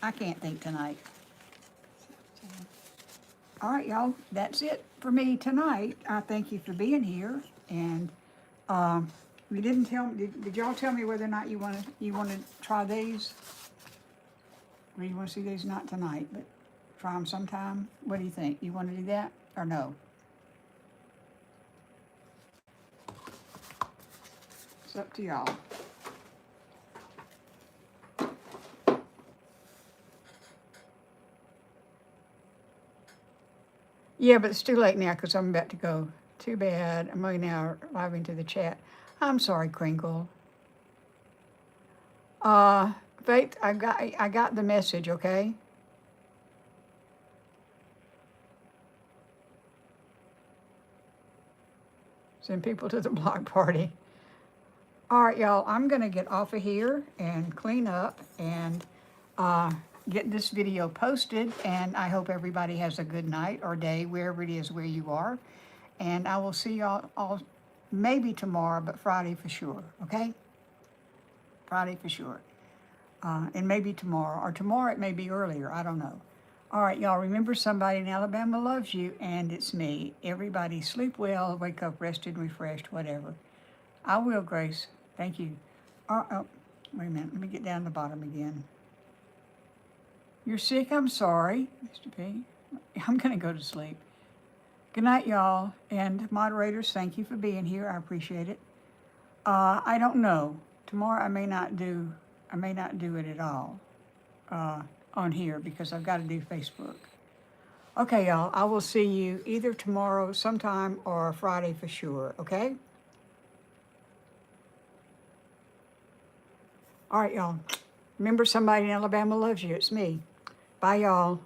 I can't think tonight. All right, y'all, that's it for me tonight. I thank you for being here, and you didn't tell me. Did y'all tell me whether or not you want to try these? Or you want to see these? Not tonight, but try them sometime. What do you think? You want to do that or no? It's up to y'all. Yeah, but it's too late now because I'm about to go. Too bad. I'm only now live into the chat. I'm sorry, Crinkle. Faith, I got the message, okay? Send people to the block party. All right, y'all, I'm going to get off of here and clean up and get this video posted. And I hope everybody has a good night or day, wherever it is where you are. And I will see y'all all maybe tomorrow, but Friday for sure, okay? Friday for sure. And maybe tomorrow, or tomorrow it may be earlier, I don't know. All right, y'all, remember somebody in Alabama loves you, and it's me. Everybody sleep well, wake up rested, refreshed, whatever. I will, Grace. Thank you. Oh, wait a minute, let me get down to the bottom again. You're sick? I'm sorry, Mr. P. I'm going to go to sleep. Good night, y'all. And moderators, thank you for being here. I appreciate it. I don't know. Tomorrow I may not do it at all on here because I've got to do Facebook. Okay, y'all. I will see you either tomorrow sometime or Friday for sure, okay? All right, y'all. Remember, somebody in Alabama loves you. It's me. Bye, y'all.